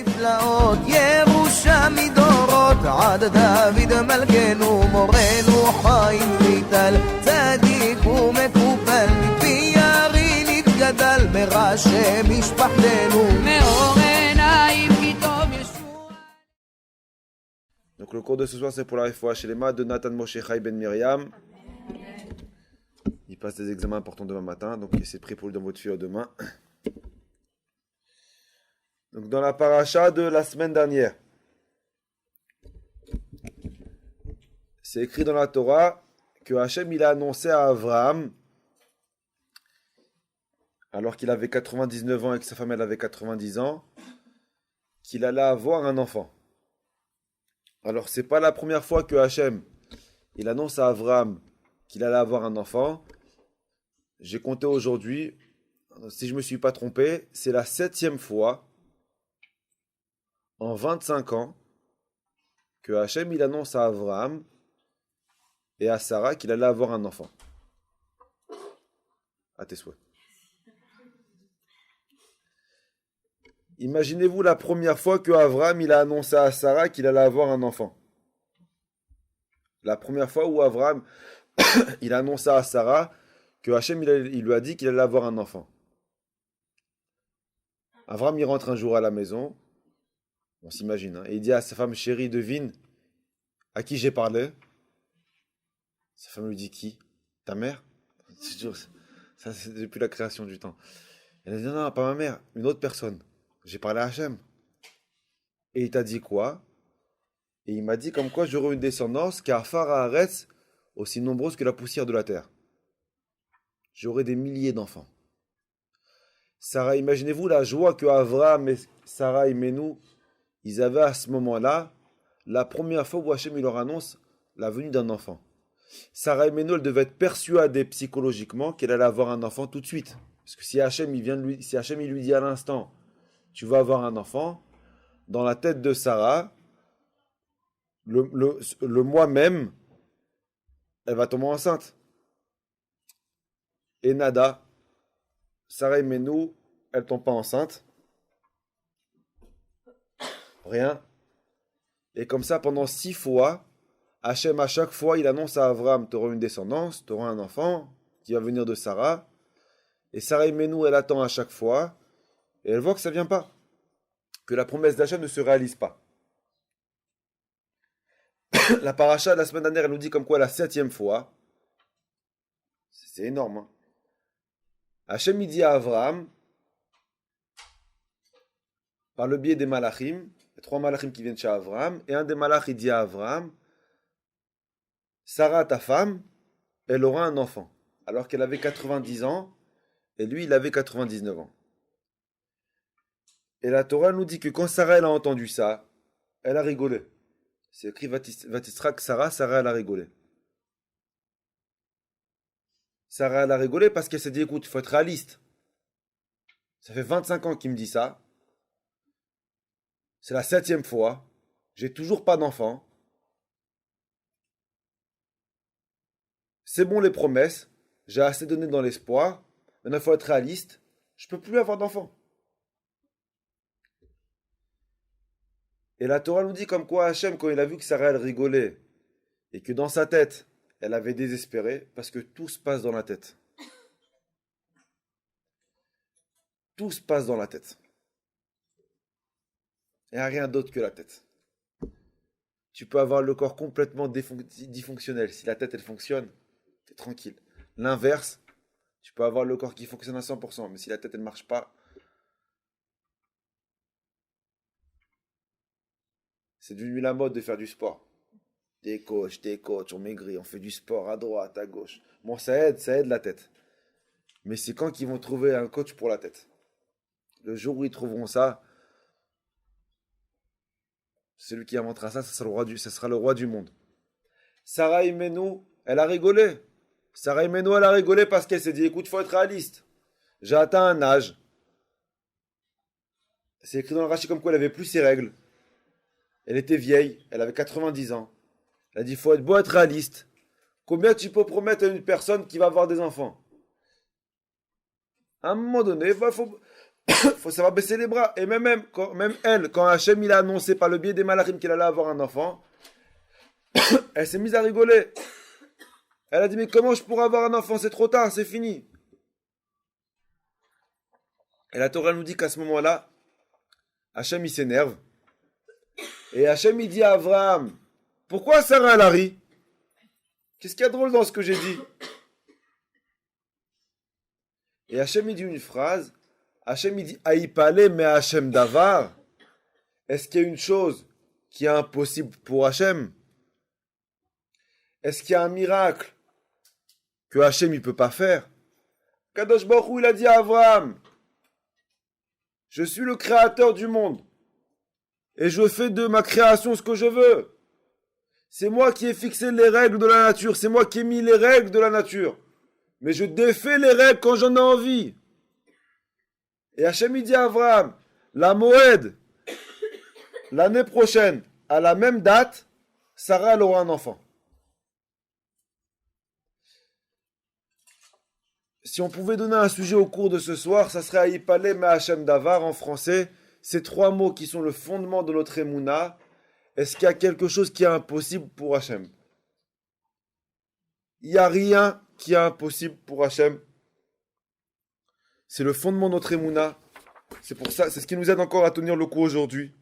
נפלאות, ירושה מדורות, עד דוד מלכנו, מורנו חיים ויטל, צדיק ומקופל, מפי ירי נתגדל, מראשי משפחתנו, מאור עיניים כי טוב ישוע. Donc le cours de ce soir c'est pour la Refoua Shelema de Nathan Moshe Chai Ben Miriam. Il passe des examens importants demain matin, donc c'est pris pour lui dans votre fille demain. Donc dans la paracha de la semaine dernière, c'est écrit dans la Torah que Hachem il a annoncé à Abraham, alors qu'il avait 99 ans et que sa femme elle avait 90 ans, qu'il allait avoir un enfant. Alors c'est pas la première fois que Hachem il annonce à Abraham qu'il allait avoir un enfant. J'ai compté aujourd'hui, si je ne me suis pas trompé, c'est la 7e fois en 25 ans que Hachem il annonce à Abraham et à Sarah qu'il allait avoir un enfant. À tes souhaits. Imaginez-vous la première fois que Abraham il a annoncé à Sarah qu'il allait avoir un enfant. La première fois où Abraham il a annoncé à Sarah que Hachem il lui a dit qu'il allait avoir un enfant. Abraham il rentre un jour à la maison, on s'imagine, et il dit à sa femme chérie, devine à qui j'ai parlé. Sa femme lui dit qui? Ta mère? Ça c'est depuis la création du temps. Elle a dit non, pas ma mère, une autre personne. J'ai parlé à Hachem. Et il t'a dit quoi? Et il m'a dit comme quoi j'aurai une descendance qu'Afar Haaretz aussi nombreuse que la poussière de la terre. J'aurai des milliers d'enfants. Sarah, imaginez-vous la joie que Avraham et Sarah et Menou, ils avaient à ce moment-là, la première fois où Hachem il leur annonce la venue d'un enfant. Sarah et Menou, elle devait être persuadée psychologiquement qu'elle allait avoir un enfant tout de suite. Parce que si Hachem il lui dit à l'instant, tu vas avoir un enfant, dans la tête de Sarah, le mois même, elle va tomber enceinte. Et nada, Sarah et Menou, elle ne tombe pas enceinte. Rien. Et comme ça, pendant 6 fois, Hachem, à chaque fois, il annonce à Abraham, tu auras une descendance, tu auras un enfant qui va venir de Sarah. Et Sarah et Menou, elle attend à chaque fois. Et elle voit que ça ne vient pas. Que la promesse d'Hachem ne se réalise pas. La paracha de la semaine dernière, elle nous dit comme quoi la 7e fois. C'est énorme, hein. Hachem il dit à Abraham, par le biais des malachim, les 3 malachim qui viennent chez Abraham, et un des malachim il dit à Abraham, Sarah, ta femme, elle aura un enfant, alors qu'elle avait 90 ans, et lui il avait 99 ans. Et la Torah nous dit que quand Sarah elle a entendu ça, elle a rigolé. C'est écrit Vatisrak Sarah, Sarah elle a rigolé. Sarah elle a rigolé parce qu'elle s'est dit écoute, il faut être réaliste. Ça fait 25 ans qu'il me dit ça. C'est la 7e fois. J'ai toujours pas d'enfant. C'est bon les promesses. J'ai assez donné dans l'espoir. Maintenant il faut être réaliste. Je peux plus avoir d'enfant. Et la Torah nous dit comme quoi Hachem, quand il a vu que Sarah elle rigolait et que dans sa tête elle avait désespéré, parce que tout se passe dans la tête. Tout se passe dans la tête. Il n'y a rien d'autre que la tête. Tu peux avoir le corps complètement dysfonctionnel. Si la tête elle fonctionne, tu es tranquille. L'inverse, tu peux avoir le corps qui fonctionne à 100%, mais si la tête elle ne marche pas, c'est devenu la mode de faire du sport. Des coachs, on maigrit, on fait du sport à droite, à gauche. Bon, ça aide la tête. Mais c'est quand qu'ils vont trouver un coach pour la tête. Le jour où ils trouveront ça, celui qui inventera ça, ça sera le roi du monde. Sarah Imenou, elle a rigolé. Sarah Imenou, elle a rigolé parce qu'elle s'est dit, écoute, il faut être réaliste. J'ai atteint un âge. C'est écrit dans le Rashi comme quoi elle avait plus ses règles. Elle était vieille, elle avait 90 ans. Elle a dit, il faut être beau, être réaliste. Combien tu peux promettre à une personne qui va avoir des enfants? À un moment donné, Il faut savoir baisser les bras. Et même elle, quand Hachem il a annoncé par le biais des malachim qu'elle allait avoir un enfant, elle s'est mise à rigoler. Elle a dit, mais comment je pourrais avoir un enfant? C'est trop tard, c'est fini. Et la Torah nous dit qu'à ce moment-là, Hachem il s'énerve. Et Hachem il dit à Abraham, pourquoi Sarah elle a ri? Qu'est-ce qu'il y a de drôle dans ce que j'ai dit? Et Hachem il dit une phrase. Hachem il dit Aïpale mais Hachem Davar. Est-ce qu'il y a une chose qui est impossible pour Hachem? Est-ce qu'il y a un miracle que Hachem il peut pas faire? Kadosh Baruch Hu, il a dit à Abraham, je suis le créateur du monde et je fais de ma création ce que je veux. C'est moi qui ai fixé les règles de la nature, c'est moi qui ai mis les règles de la nature. Mais je défais les règles quand j'en ai envie. Et Hachem il dit à Abraham, la Moed, l'année prochaine, à la même date, Sarah elle aura un enfant. Si on pouvait donner un sujet au cours de ce soir, ça serait Aïpale mais Hachem Davar en français. Ces trois mots qui sont le fondement de notre Emouna. Est-ce qu'il y a quelque chose qui est impossible pour Hachem? Il n'y a rien qui est impossible pour Hachem. C'est le fondement de notre Emouna. C'est pour ça, c'est ce qui nous aide encore à tenir le coup aujourd'hui.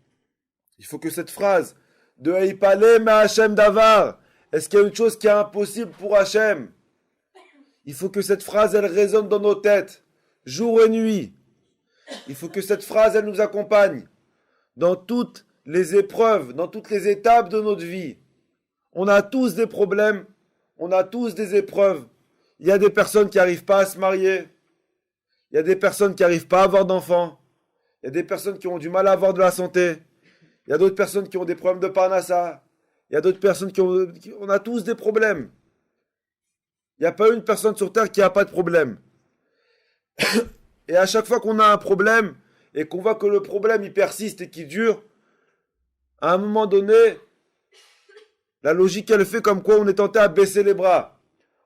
Il faut que cette phrase de Aïpale mais Hachem Davar, est-ce qu'il y a une chose qui est impossible pour Hachem? Il faut que cette phrase, elle résonne dans nos têtes, jour et nuit. Il faut que cette phrase, elle nous accompagne dans toutes les épreuves, dans toutes les étapes de notre vie. On a tous des problèmes, on a tous des épreuves. Il y a des personnes qui n'arrivent pas à se marier. Il y a des personnes qui n'arrivent pas à avoir d'enfants. Il y a des personnes qui ont du mal à avoir de la santé. Il y a d'autres personnes qui ont des problèmes de parnassa. Il y a d'autres personnes on a tous des problèmes. Il n'y a pas une personne sur Terre qui n'a pas de problème. Et à chaque fois qu'on a un problème, et qu'on voit que le problème il persiste et qu'il dure, à un moment donné, la logique elle fait comme quoi on est tenté à baisser les bras.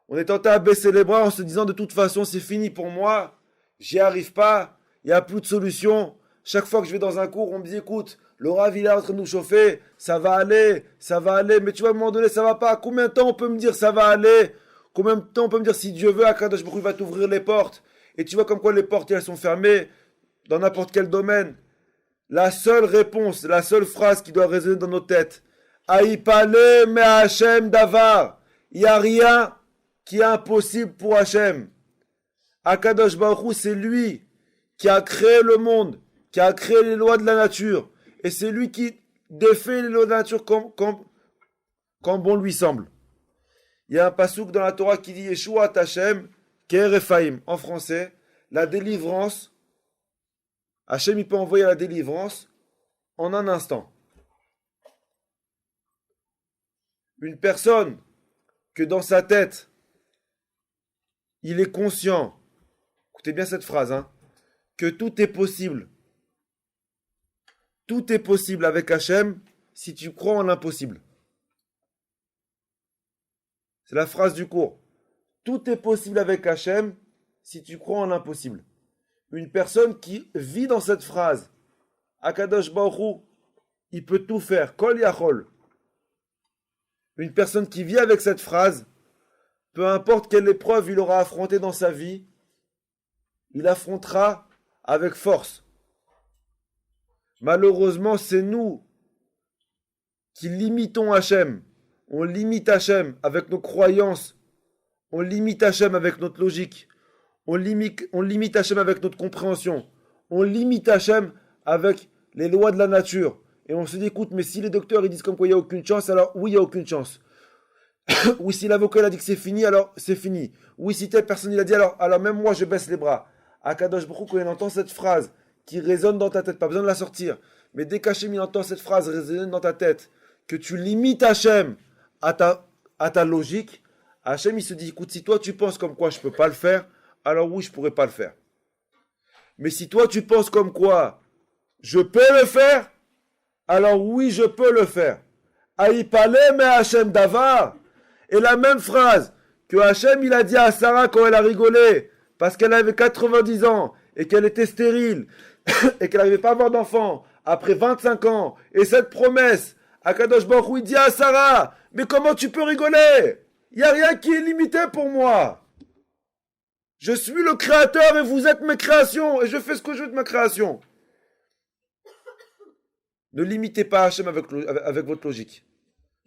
On est tenté à baisser les bras en se disant de toute façon c'est fini pour moi, j'y arrive pas, il n'y a plus de solution. Chaque fois que je vais dans un cours, on me dit écoute, le Rav il est en train de nous chauffer, ça va aller, mais tu vois à un moment donné ça va pas. Combien de temps on peut me dire ça va aller? Combien de temps on peut me dire si Dieu veut, Akadosh Baruch Hu va t'ouvrir les portes? Et tu vois comme quoi les portes elles sont fermées dans n'importe quel domaine. La seule réponse, la seule phrase qui doit résonner dans nos têtes, Aïpale me Hachem Davar. Il n'y a rien qui est impossible pour Hachem. Akadosh Baruch Hu, c'est lui qui a créé le monde, qui a créé les lois de la nature. Et c'est lui qui défait les lois de la nature quand bon lui semble. Il y a un passouk dans la Torah qui dit Yeshua Hachem Kerefaim. En français, la délivrance. Hachem il peut envoyer la délivrance en un instant. Une personne que dans sa tête, il est conscient, écoutez bien cette phrase, que tout est possible. Tout est possible avec Hachem si tu crois en l'impossible. C'est la phrase du cours. Tout est possible avec Hachem si tu crois en l'impossible. Une personne qui vit dans cette phrase, Akadosh Baruch Hu, il peut tout faire, Kol Yachol. Une personne qui vit avec cette phrase, peu importe quelle épreuve il aura affrontée dans sa vie, il affrontera avec force. Malheureusement, c'est nous qui limitons Hachem. On limite Hachem avec nos croyances. On limite Hachem avec notre logique. On limite Hachem avec notre compréhension. On limite Hachem avec les lois de la nature. Et on se dit, écoute, mais si les docteurs ils disent comme quoi il n'y a aucune chance, alors oui, il n'y a aucune chance. Oui, si l'avocat il a dit que c'est fini, alors c'est fini. Oui, si telle personne il a dit, alors même moi je baisse les bras. Akadosh Baruch Hu, quand il entend cette phrase qui résonne dans ta tête, pas besoin de la sortir, mais dès qu'Hachem il entend cette phrase résonner dans ta tête, que tu limites Hachem à ta logique, Hachem il se dit, écoute, si toi tu penses comme quoi je ne peux pas le faire, alors oui, je ne pourrai pas le faire. Mais si toi tu penses comme quoi je peux le faire, alors oui, je peux le faire. Aïpale me Hachem Davar. Et la même phrase que Hachem il a dit à Sarah quand elle a rigolé, parce qu'elle avait 90 ans, et qu'elle était stérile, et qu'elle n'arrivait pas à avoir d'enfant, après 25 ans, et cette promesse, Akadosh Baruch Hu, il dit à Sarah, mais comment tu peux rigoler? Il n'y a rien qui est limité pour moi. Je suis le créateur et vous êtes mes créations, et je fais ce que je veux de ma création. Ne limitez pas Hachem avec votre logique.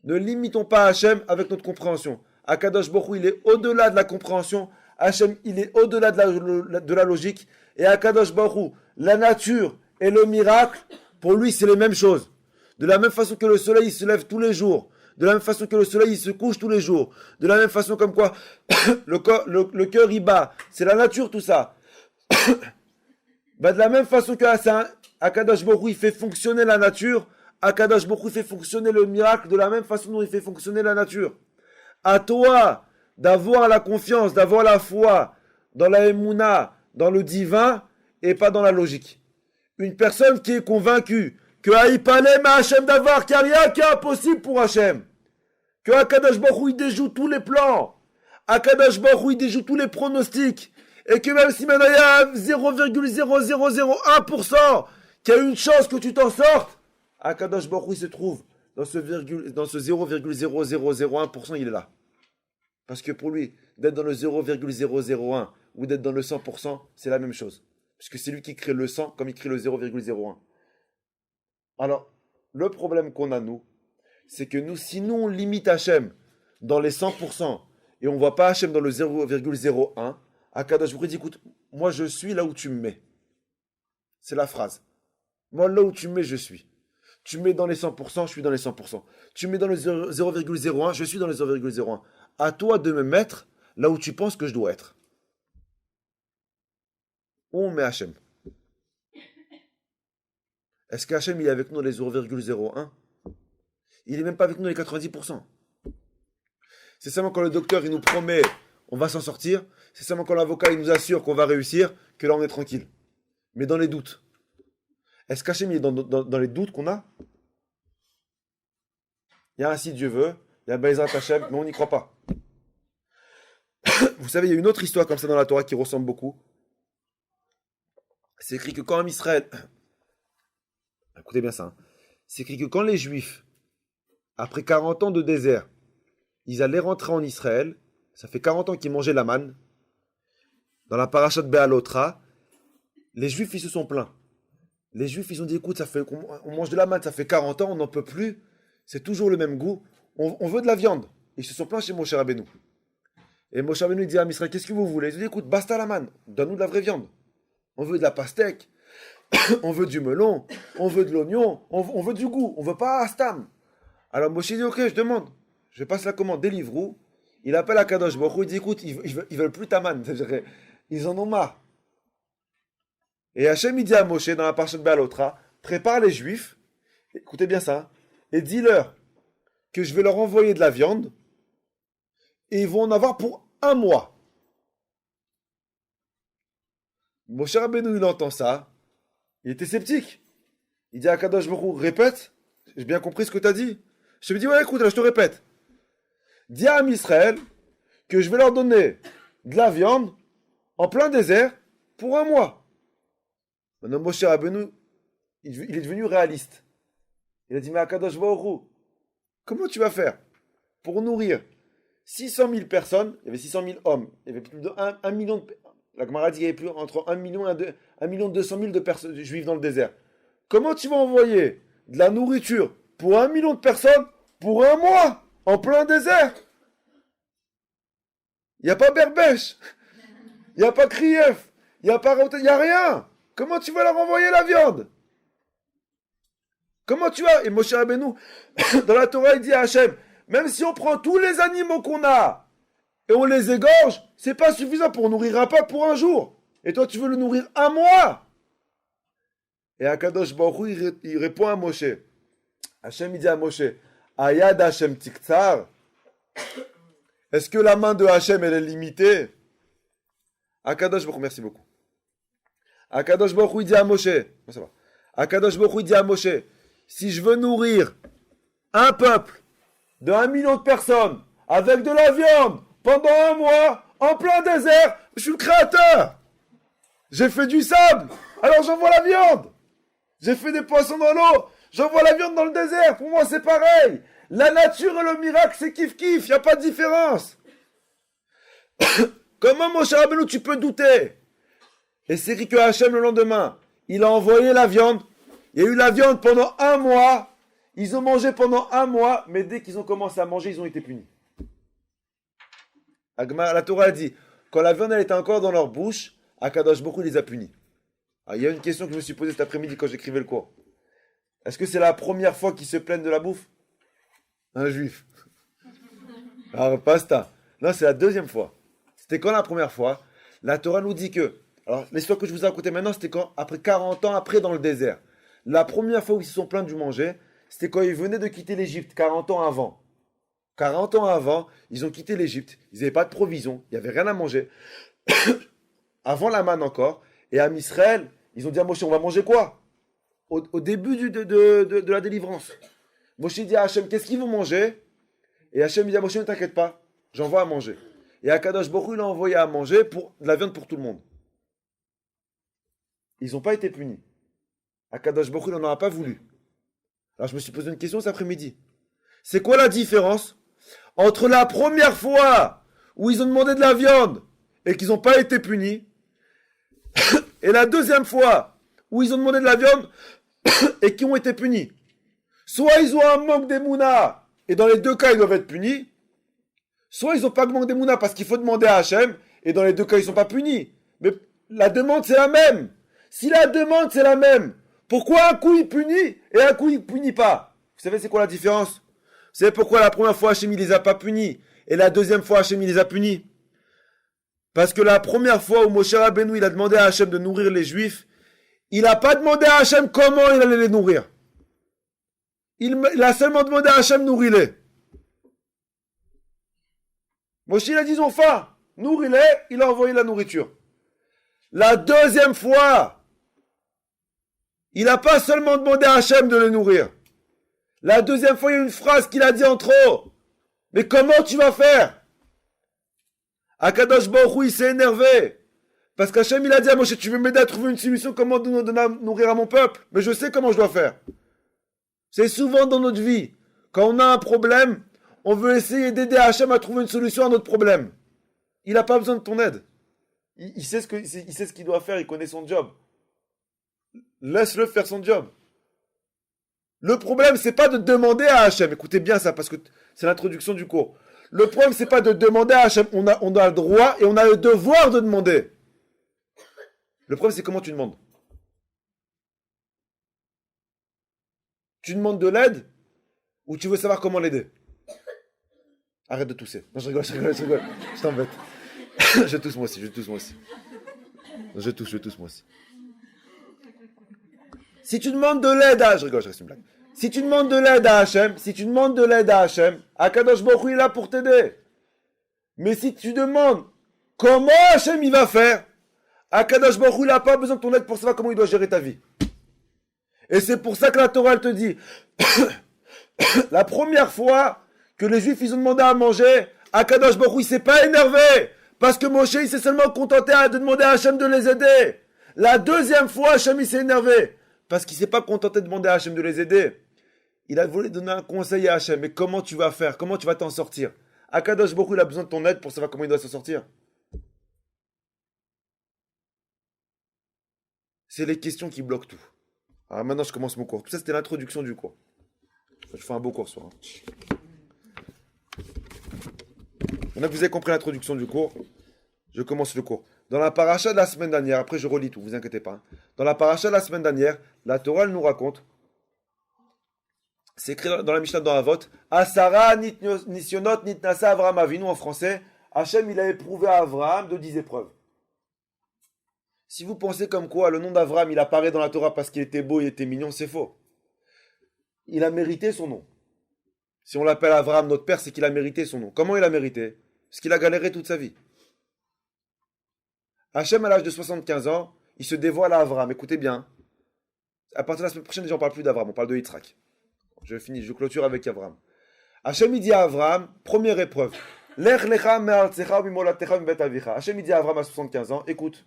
Ne limitons pas Hachem avec notre compréhension. Akadosh Baruch Hu, il est au-delà de la compréhension. Hachem, il est au-delà de la logique. Et Akadosh Baruch Hu, la nature et le miracle, pour lui, c'est les mêmes choses. De la même façon que le soleil, il se lève tous les jours. De la même façon que le soleil, il se couche tous les jours. De la même façon comme quoi le cœur, il bat. C'est la nature, tout ça. De la même façon que Akadosh Baruch Hu, il fait fonctionner la nature, Akadosh Baruch Hu fait fonctionner le miracle de la même façon dont il fait fonctionner la nature. À toi d'avoir la confiance, d'avoir la foi dans la Emouna, dans le divin, et pas dans la logique. Une personne qui est convaincue que Haïpalem à Hachem d'avoir, qu'il n'y a rien qui est impossible pour Hachem. Que Akadosh Baruch Hu, il déjoue tous les plans. Akadosh Baruch Hu, il déjoue tous les pronostics. Et que même si maintenant il y a 0,0001% qu'il y a une chance que tu t'en sortes, Akadosh Baruch Hu se trouve dans ce 0,0001%, il est là. Parce que pour lui, d'être dans le 0,001 ou d'être dans le 100%, c'est la même chose. Puisque c'est lui qui crée le 100 comme il crée le 0,01. Alors, le problème qu'on a, nous, c'est que nous, si nous, on limite Hachem dans les 100% et on ne voit pas Hachem dans le 0,01, Akadosh Baruch Hu dit, écoute, moi je suis là où tu me mets. C'est la phrase. Moi, là où tu me mets, je suis. Tu me mets dans les 100%, je suis dans les 100%. Tu me mets dans le 0,01, je suis dans le 0,01. À toi de me mettre là où tu penses que je dois être. Où on met Hachem? Est-ce qu'Hachem il est avec nous dans les 0,01? Il n'est même pas avec nous dans les 90%. C'est seulement quand le docteur il nous promet on va s'en sortir, c'est seulement quand l'avocat il nous assure qu'on va réussir que là on est tranquille. Mais dans les doutes. Est-ce qu'Hachem il est dans les doutes qu'on a? Il y a un si Dieu veut, il y a un Bezrat Hachem, mais on n'y croit pas. Vous savez, il y a une autre histoire comme ça dans la Torah qui ressemble beaucoup. C'est écrit que quand Israël... Écoutez bien ça. Hein. C'est écrit que quand les Juifs, après 40 ans de désert, ils allaient rentrer en Israël, ça fait 40 ans qu'ils mangeaient la manne, dans la paracha de Béalotra, les Juifs, ils se sont plaints. Les Juifs, ils ont dit, écoute, on mange de la manne, ça fait 40 ans, on n'en peut plus, c'est toujours le même goût, on veut de la viande. Ils se sont plaints chez Moshe Rabbeinu. Et Moshe Rabbeinu dit à Israël, qu'est-ce que vous voulez? Ils ont dit, écoute, basta la manne, donne-nous de la vraie viande. On veut de la pastèque, on veut du melon, on veut de l'oignon, on veut du goût, on veut pas Astam. Alors Moshe dit, ok, je demande, je passe la commande, délivre-vous. Il appelle à Kadosh Baruch Hu, il dit, écoute, ils veulent plus ta manne, ils en ont marre. Et Hachem, il dit à Moshe, dans la paracha de Béalotra, prépare les Juifs, écoutez bien ça, et dis-leur que je vais leur envoyer de la viande, et ils vont en avoir pour 1 mois. Moshe Rabbeinu, il entend ça, il était sceptique. Il dit à Kadosh Baruch Hu, répète, j'ai bien compris ce que tu as dit. Je me dis, ouais, écoute, là, je te répète. Dis à Israël que je vais leur donner de la viande en plein désert pour 1 mois. Maintenant, Moshe Rabbeinu, il est devenu réaliste. Il a dit, mais Akadosh Baruch Hu, comment tu vas faire pour nourrir 600 000 personnes? Il y avait 600 000 hommes, il y avait plus de 1 million de... La Gemara dit qu'il y avait plus entre 1 million et 1 million 200 000 de personnes juives dans le désert. Comment tu vas envoyer de la nourriture pour 1 million de personnes pour 1 mois en plein désert? Il n'y a pas Berbèche, il n'y a pas Krief, il n'y a rien. Comment tu vas leur envoyer la viande? Comment tu vas? Et Moshe Rabbeinu, dans la Torah, il dit à Hachem, même si on prend tous les animaux qu'on a et on les égorge, c'est pas suffisant pour nourrir un peuple pour 1 jour. Et toi, tu veux le nourrir 1 mois? Et Akadosh Baruch Hu, il répond à Moshe. Hachem, il dit à Moshe, Ayad Hachem Tiktsar. Est-ce que la main de Hachem, elle est limitée? Akadosh Baruch Hu, merci beaucoup. Akadosh Baruch Hu, il dit à Moshe, ça va. Akadosh Baruch Hu, il dit à Moshe, si je veux nourrir un peuple de 1 million de personnes avec de la viande pendant 1 mois, en plein désert, je suis le créateur. J'ai fait du sable, alors j'envoie la viande. J'ai fait des poissons dans l'eau, j'envoie la viande dans le désert. Pour moi, c'est pareil. La nature et le miracle, c'est kiff-kiff, il n'y a pas de différence. Comment, Moshe Rabbeinu, tu peux douter? Et c'est écrit que Hachem, le lendemain, il a envoyé la viande. Il y a eu la viande pendant 1 mois. Ils ont mangé pendant 1 mois, mais dès qu'ils ont commencé à manger, ils ont été punis. La Torah a dit, quand la viande elle était encore dans leur bouche, Akadosh Baruch Hu les a punis. Alors, il y a une question que je me suis posée cet après-midi quand j'écrivais le cours. Est-ce que c'est la première fois qu'ils se plaignent de la bouffe? Un juif. Alors, pasta. Non, c'est la deuxième fois. C'était quand la première fois? La Torah nous dit que... Alors, l'histoire que je vous ai racontée maintenant, c'était quand? Après 40 ans, après dans le désert. La première fois où ils se sont plaints du manger, c'était quand ils venaient de quitter l'Égypte, 40 ans avant. 40 ans avant, ils ont quitté l'Égypte. Ils n'avaient pas de provisions, il n'y avait rien à manger. Avant la manne encore. Et à Israël, ils ont dit à Moshe, on va manger quoi? Au début de la délivrance. Moshe dit à Hachem, qu'est-ce qu'ils vont manger? Et Hachem dit à Moshe, ne t'inquiète pas, j'envoie à manger. Et Akadosh Baruch Hu, il a envoyé à manger pour de la viande pour tout le monde. Ils n'ont pas été punis. Akadosh Baruch Hu, il n'en aura pas voulu. Alors je me suis posé une question cet après-midi. C'est quoi la différence entre la première fois où ils ont demandé de la viande et qu'ils n'ont pas été punis et la deuxième fois où ils ont demandé de la viande et qui ont été punis? Soit ils ont un manque d'émouna et dans les deux cas ils doivent être punis, soit ils n'ont pas de manque d'émouna parce qu'il faut demander à Hachem et dans les deux cas ils ne sont pas punis. Mais la demande c'est la même. Si la demande c'est la même, pourquoi un coup il punit et un coup il punit pas? Vous savez c'est quoi la différence? Vous savez pourquoi la première fois Hachem il les a pas punis et la deuxième fois Hachem il les a punis? Parce que la première fois où Moshe Rabbeinu il a demandé à Hachem de nourrir les Juifs, il n'a pas demandé à Hachem comment il allait les nourrir. Il a seulement demandé à Hachem nourris-les. Moshe il a dit ils ont faim, nourris-les, il a envoyé la nourriture. La deuxième fois, il n'a pas seulement demandé à Hachem de les nourrir. La deuxième fois, il y a une phrase qu'il a dit en trop. Mais comment tu vas faire? Akadosh Baruch Hu, il s'est énervé. Parce qu'Hachem, il a dit à Moshe, tu veux m'aider à trouver une solution, comment donner à nourrir à mon peuple? Mais je sais comment je dois faire. C'est souvent dans notre vie. Quand on a un problème, on veut essayer d'aider Hachem à trouver une solution à notre problème. Il n'a pas besoin de ton aide. Il sait ce qu'il doit faire, il connaît son job. Laisse-le faire son job. Le problème, c'est pas de demander à Hachem. Écoutez bien ça, parce que c'est l'introduction du cours. Le problème, c'est pas de demander à Hachem. On a le droit et on a le devoir de demander. Le problème, c'est comment tu demandes. Tu demandes de l'aide ou tu veux savoir comment l'aider? Arrête de tousser. Non, je rigole. Je t'embête. Je tousse moi aussi. Je tousse moi aussi. Si tu demandes de l'aide à... Je rigole, je reste une blague. Si tu demandes de l'aide à Hachem, Akadosh Baruch Hu est là pour t'aider. Mais si tu demandes comment Hachem il va faire, Akadosh Baruch Hu n'a pas besoin de ton aide pour savoir comment il doit gérer ta vie. Et c'est pour ça que la Torah elle te dit, la première fois que les Juifs ils ont demandé à manger, Akadosh Baruch Hu il s'est pas énervé, parce que Moshe il s'est seulement contenté de demander à Hachem de les aider. La deuxième fois, Hachem il s'est énervé. Parce qu'il ne s'est pas contenté de demander à Hachem de les aider. Il a voulu donner un conseil à Hachem. Mais comment tu vas faire? Comment tu vas t'en sortir? Akadosh Baruch Hu, il a besoin de ton aide pour savoir comment il doit s'en sortir. C'est les questions qui bloquent tout. Alors maintenant, je commence mon cours. Tout ça, c'était l'introduction du cours. Je fais un beau cours ce soir. Maintenant que vous avez compris l'introduction du cours, je commence le cours. Dans la paracha de la semaine dernière, après je relis tout, vous inquiétez pas. Dans la paracha de la semaine dernière, la Torah elle nous raconte, c'est écrit dans la Mishnah dans Avot, Asara nisyonot nitnasa Avraham Avinu en français, Hachem il a éprouvé à Avraham de 10 épreuves. Si vous pensez comme quoi le nom d'Avraham il apparaît dans la Torah parce qu'il était beau, il était mignon, c'est faux. Il a mérité son nom. Si on l'appelle Avraham notre père, c'est qu'il a mérité son nom. Comment il a mérité? Parce qu'il a galéré toute sa vie. Hachem, à l'âge de 75 ans, il se dévoile à Avraham. Écoutez bien. À partir de la semaine prochaine, les gens ne parlent plus d'Avraham, on parle de Yitzhak. Je clôture avec Avraham. Hachem, il dit à Avraham, première épreuve. Lech lecha me'artzecha u'mimolatecha u'mbet avicha. Hachem, il dit à Avraham à 75 ans, écoute,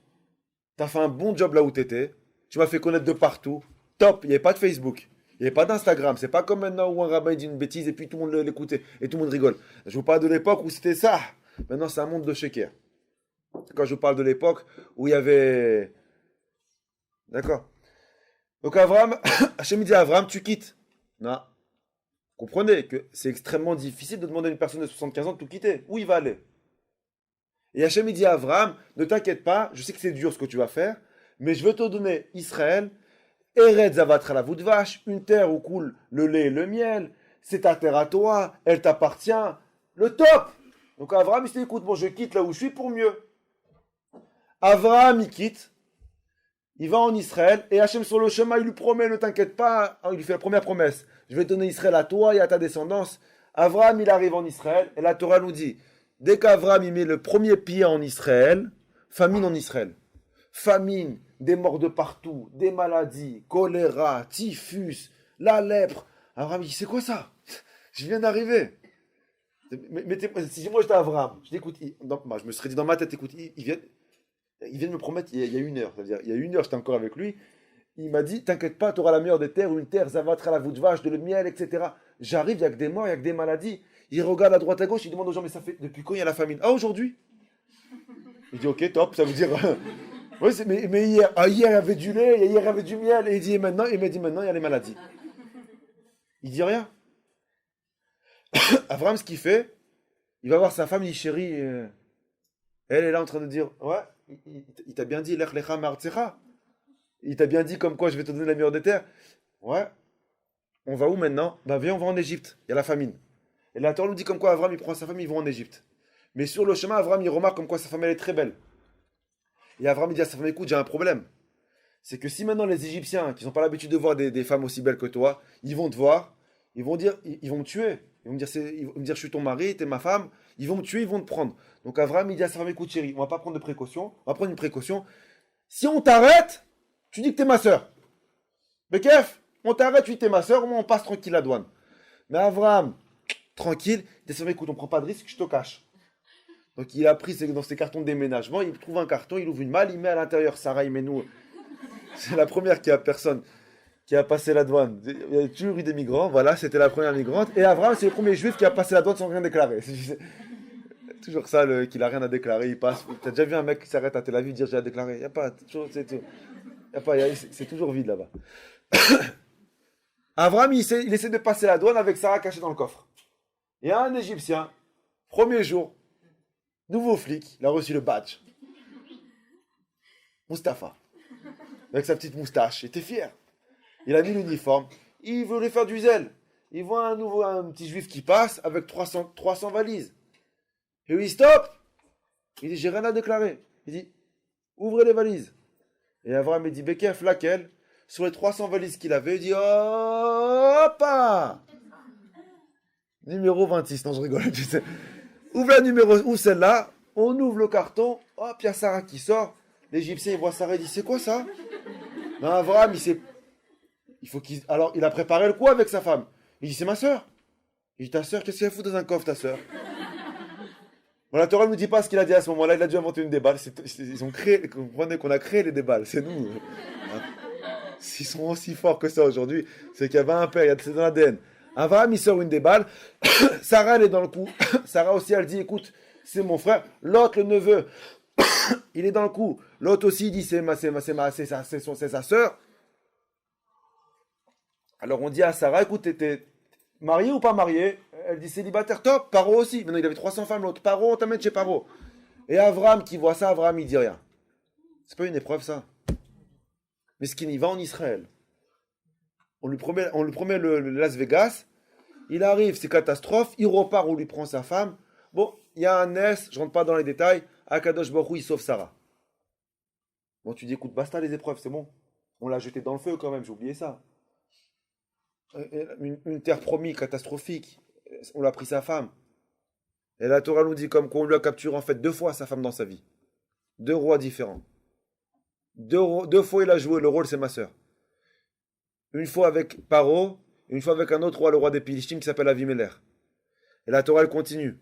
tu as fait un bon job là où tu étais, tu m'as fait connaître de partout, top, il n'y avait pas de Facebook, il n'y avait pas d'Instagram, c'est pas comme maintenant où un rabbin dit une bêtise et puis tout le monde l'écoutait et tout le monde rigole. Je vous parle de l'époque où c'était ça, maintenant c'est un monde de sheker. Quand je vous parle de l'époque où il y avait... D'accord. Donc Avram, Hachem dit à Avram, tu quittes. Non. Comprenez que c'est extrêmement difficile de demander à une personne de 75 ans de tout quitter. Où il va aller? Et Hachem dit à Avram, ne t'inquiète pas, je sais que c'est dur ce que tu vas faire, mais je veux te donner Israël, Eretz Zavatra la voûte de vache, une terre où coule le lait et le miel, c'est ta terre à toi, elle t'appartient, le top. Donc Avram, il dit, écoute, bon, je quitte là où je suis pour mieux. Avram, il quitte, il va en Israël, et Hachem sur le chemin, il lui promet, ne t'inquiète pas, il lui fait la première promesse, je vais donner Israël à toi et à ta descendance. Avram, il arrive en Israël, et la Torah nous dit, dès qu'Avram, il met le premier pied en Israël, famine en Israël. Famine, des morts de partout, des maladies, choléra, typhus, la lèpre. Avram, il dit, c'est quoi ça? Je viens d'arriver. Si moi j'étais Avram, je dis, écoute, je me serais dit dans ma tête, écoute, il vient de me promettre il y a 1 heure, c'est-à-dire il y a 1 heure j'étais encore avec lui, il m'a dit, t'inquiète pas, tu auras la meilleure des terres, une terre, Zavatra la voûte de vache, de le miel, etc. J'arrive, il n'y a que des morts, il n'y a que des maladies. Il regarde à droite à gauche, il demande aux gens, mais ça fait depuis quand il y a la famine? Ah, aujourd'hui? Il dit, ok, top, ça veut dire... oui, mais hier, hier il y avait du lait, hier il y avait du miel, et il m'a dit maintenant il y a les maladies. Il dit rien. Avram, ce qu'il fait, il va voir sa femme, il dit, chérie, elle est là en train de dire, ouais, il t'a bien dit, Lech lecha ma'artzecha. Il t'a bien dit comme quoi je vais te donner la meilleure des terres. Ouais. On va où maintenant? Bah viens, on va en Égypte. Il y a la famine. Et la Torah nous dit comme quoi Avram, il prend sa femme, ils vont en Égypte. Mais sur le chemin, Avram, il remarque comme quoi sa femme, elle est très belle. Et Avram, il dit à sa femme, écoute, j'ai un problème. C'est que si maintenant les Égyptiens, qui n'ont pas l'habitude de voir des femmes aussi belles que toi, ils vont te voir, ils vont dire, ils vont me tuer. Ils vont me dire, je suis ton mari, t'es ma femme. Ils vont me tuer, ils vont te prendre. Donc Avram, il dit à sa femme, écoute chérie, on va pas prendre de précaution, on va prendre une précaution. Si on t'arrête, tu dis que t'es ma soeur. Mais kef, on t'arrête, tu dis que t'es ma soeur, au moins on passe tranquille la douane. Mais Avram, tranquille, il dit, écoute, on prend pas de risque, je te cache. Donc il a pris dans ses cartons de déménagement, il trouve un carton, il ouvre une malle, il met à l'intérieur Sarah, il met nous. C'est la première personne qui a passé la douane. Il y a toujours eu des migrants, voilà, c'était la première migrante. Et Avram, c'est le premier juif qui a passé la douane sans rien déclarer. C'est toujours ça, qu'il a rien à déclarer, il passe. T'as déjà vu un mec qui s'arrête à Tel Aviv dire j'ai à déclarer? Il n'y a pas, c'est toujours vide là-bas. Avram, il essaie de passer la douane avec Sarah cachée dans le coffre. Il y a un Égyptien, premier jour, nouveau flic, il a reçu le badge. Mustapha. Avec sa petite moustache, il était fier. Il a mis l'uniforme, il voulait faire du zèle. Il voit un petit juif qui passe avec 300 valises. Et lui, stop! Il dit, j'ai rien à déclarer. Il dit, ouvrez les valises. Et Avram, il dit, Bekef, laquelle? Sur les 300 valises qu'il avait, il dit, hop! Numéro 26, non, je rigole. Ouvre celle-là, on ouvre le carton, hop, il y a Sarah qui sort. L'Égyptien, il voit Sarah, il dit, c'est quoi ça? Non, Avram, alors, il a préparé le coup avec sa femme. Il dit, c'est ma soeur. Il dit, ta soeur, qu'est-ce qu'elle fout dans un coffre, ta soeur? Bon, la Torah ne nous dit pas ce qu'il a dit à ce moment-là, il a dû inventer une déballe. Ils ont créé, vous comprenez qu'on a créé les déballes, c'est nous. S'ils sont aussi forts que ça aujourd'hui, c'est qu'il y avait un père, c'est dans l'ADN. Avram, il sort une déballe. Sarah, elle est dans le coup. Sarah aussi, elle dit, écoute, c'est mon frère. L'autre, le neveu, il est dans le coup. L'autre aussi, il dit, c'est sa soeur. Alors on dit à Sarah, écoute, t'es mariée ou pas mariée? Elle dit célibataire, top. Paro aussi. Maintenant, il avait 300 femmes, l'autre. Paro, on t'amène chez Paro. Et Avram, qui voit ça, Avram, il dit rien. C'est pas une épreuve, ça. Mais ce qu'il y va en Israël. On lui promet le Las Vegas. Il arrive, c'est catastrophe. Il repart, on lui prend sa femme. Bon, il y a un Ness, je rentre pas dans les détails. Akadosh Baruch Hu, il sauve Sarah. Bon, tu dis, écoute, basta les épreuves, c'est bon. On l'a jeté dans le feu quand même, j'ai oublié ça. Une terre promise, catastrophique. On l'a pris sa femme. Et la Torah nous dit comme qu'on lui a capturé en fait 2 fois sa femme dans sa vie. 2 rois différents. 2 fois il a joué le rôle, c'est ma sœur. Une fois avec Paro, une fois avec un autre roi, le roi des Philistines qui s'appelle Avimelech. Et la Torah elle continue.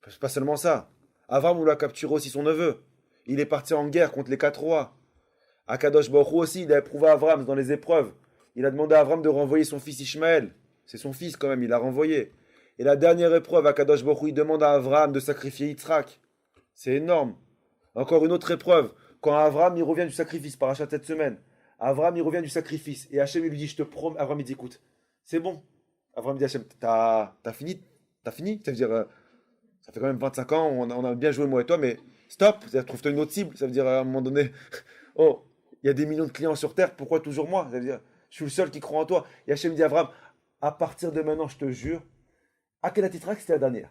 C'est pas seulement ça. Avram, on lui a capturé aussi son neveu. Il est parti en guerre contre les 4 rois. Akadosh Baruch Hu aussi, il a éprouvé Avram dans les épreuves. Il a demandé à Avram de renvoyer son fils Ishmaël. C'est son fils quand même, il l'a renvoyé. Et la dernière épreuve, Akadosh Baruch Hu, il demande à Avram de sacrifier Yitzhak. C'est énorme. Encore une autre épreuve. Quand Avram, il revient du sacrifice, parachat cette semaine. Avram, il revient du sacrifice. Et Hachem, il lui dit, je te promets. Avram, il dit, écoute, c'est bon. Avram dit, Hachem, t'as fini? T'as fini? Ça veut dire, ça fait quand même 25 ans, on a bien joué moi et toi, mais stop. Trouve-toi une autre cible. Ça veut dire, à un moment donné, oh, il y a des millions de clients sur Terre, pourquoi toujours moi? Ça veut dire, je suis le seul qui croit en toi. Et Hachem dit à Avram, à partir de maintenant, je te jure, Akedat Yitzhak, c'était la dernière.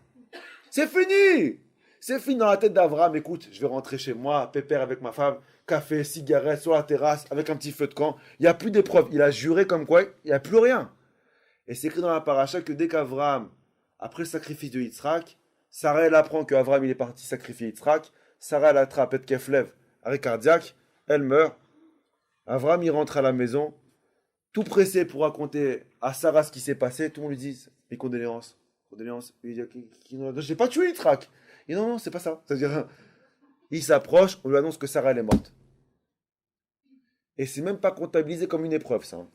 C'est fini! C'est fini dans la tête d'Avram. Écoute, je vais rentrer chez moi, pépère avec ma femme, café, cigarette, sur la terrasse, avec un petit feu de camp. Il n'y a plus d'épreuve. Il a juré comme quoi, il n'y a plus rien. Et c'est écrit dans la paracha que dès qu'Avram, après le sacrifice de Yitzhak, Sarah, elle apprend qu'Avram, il est parti sacrifier Yitzhak. Sarah, elle attrape et Keflev, arrêt cardiaque. Elle meurt. Avram, il rentre à la maison, tout pressé pour raconter à Sarah ce qui s'est passé. Tout le monde lui dit, mes condoléances. Condoléances. Il dit, j'ai pas tué Yitzhak. Et non, non, c'est pas ça. C'est-à-dire, il s'approche, on lui annonce que Sarah, elle est morte. Et c'est même pas comptabilisé comme une épreuve, ça.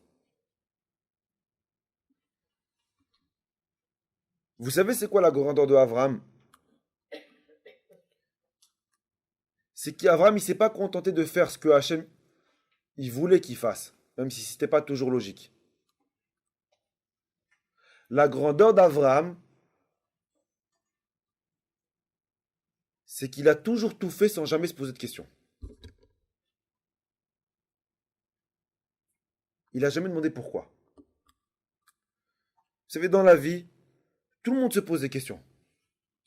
Vous savez, c'est quoi la grandeur de Avram? C'est qu'Avram, il s'est pas contenté de faire ce que Hachem, il voulait qu'il fasse, même si c'était pas toujours logique. La grandeur d'Avram, c'est qu'il a toujours tout fait sans jamais se poser de questions. Il n'a jamais demandé pourquoi. Vous savez, dans la vie, tout le monde se pose des questions.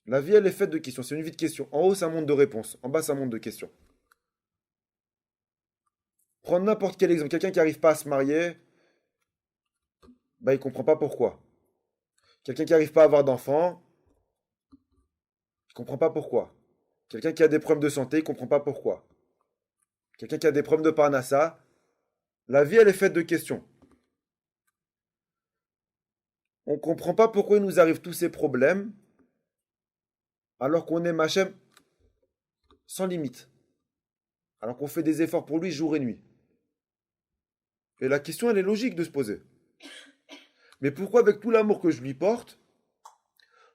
La vie, elle est faite de questions. C'est une vie de questions. En haut, c'est un monde de réponses. En bas, c'est un monde de questions. Prendre n'importe quel exemple. Quelqu'un qui n'arrive pas à se marier, il ne comprend pas pourquoi. Quelqu'un qui n'arrive pas à avoir d'enfants, il ne comprend pas pourquoi. Quelqu'un qui a des problèmes de santé, il ne comprend pas pourquoi. Quelqu'un qui a des problèmes de parnassa, la vie, elle est faite de questions. On ne comprend pas pourquoi il nous arrive tous ces problèmes, alors qu'on aime Hachem sans limite. Alors qu'on fait des efforts pour lui jour et nuit. Et la question, elle est logique de se poser. Mais pourquoi avec tout l'amour que je lui porte,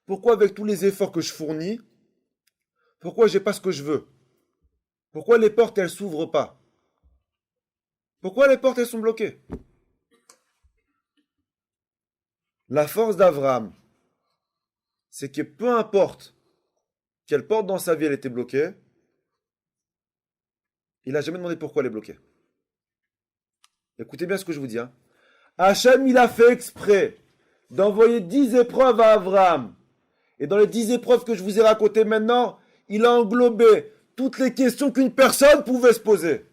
pourquoi avec tous les efforts que je fournis, pourquoi j'ai pas ce que je veux? Pourquoi les portes, elles s'ouvrent pas? Pourquoi les portes, elles sont bloquées? La force d'Avram, c'est que peu importe quelle porte dans sa vie elle était bloquée, il n'a jamais demandé pourquoi elle est bloquée. Écoutez bien ce que je vous dis. Hachem, il a fait exprès d'envoyer 10 épreuves à Avram. Et dans les 10 épreuves que je vous ai racontées maintenant, il a englobé toutes les questions qu'une personne pouvait se poser.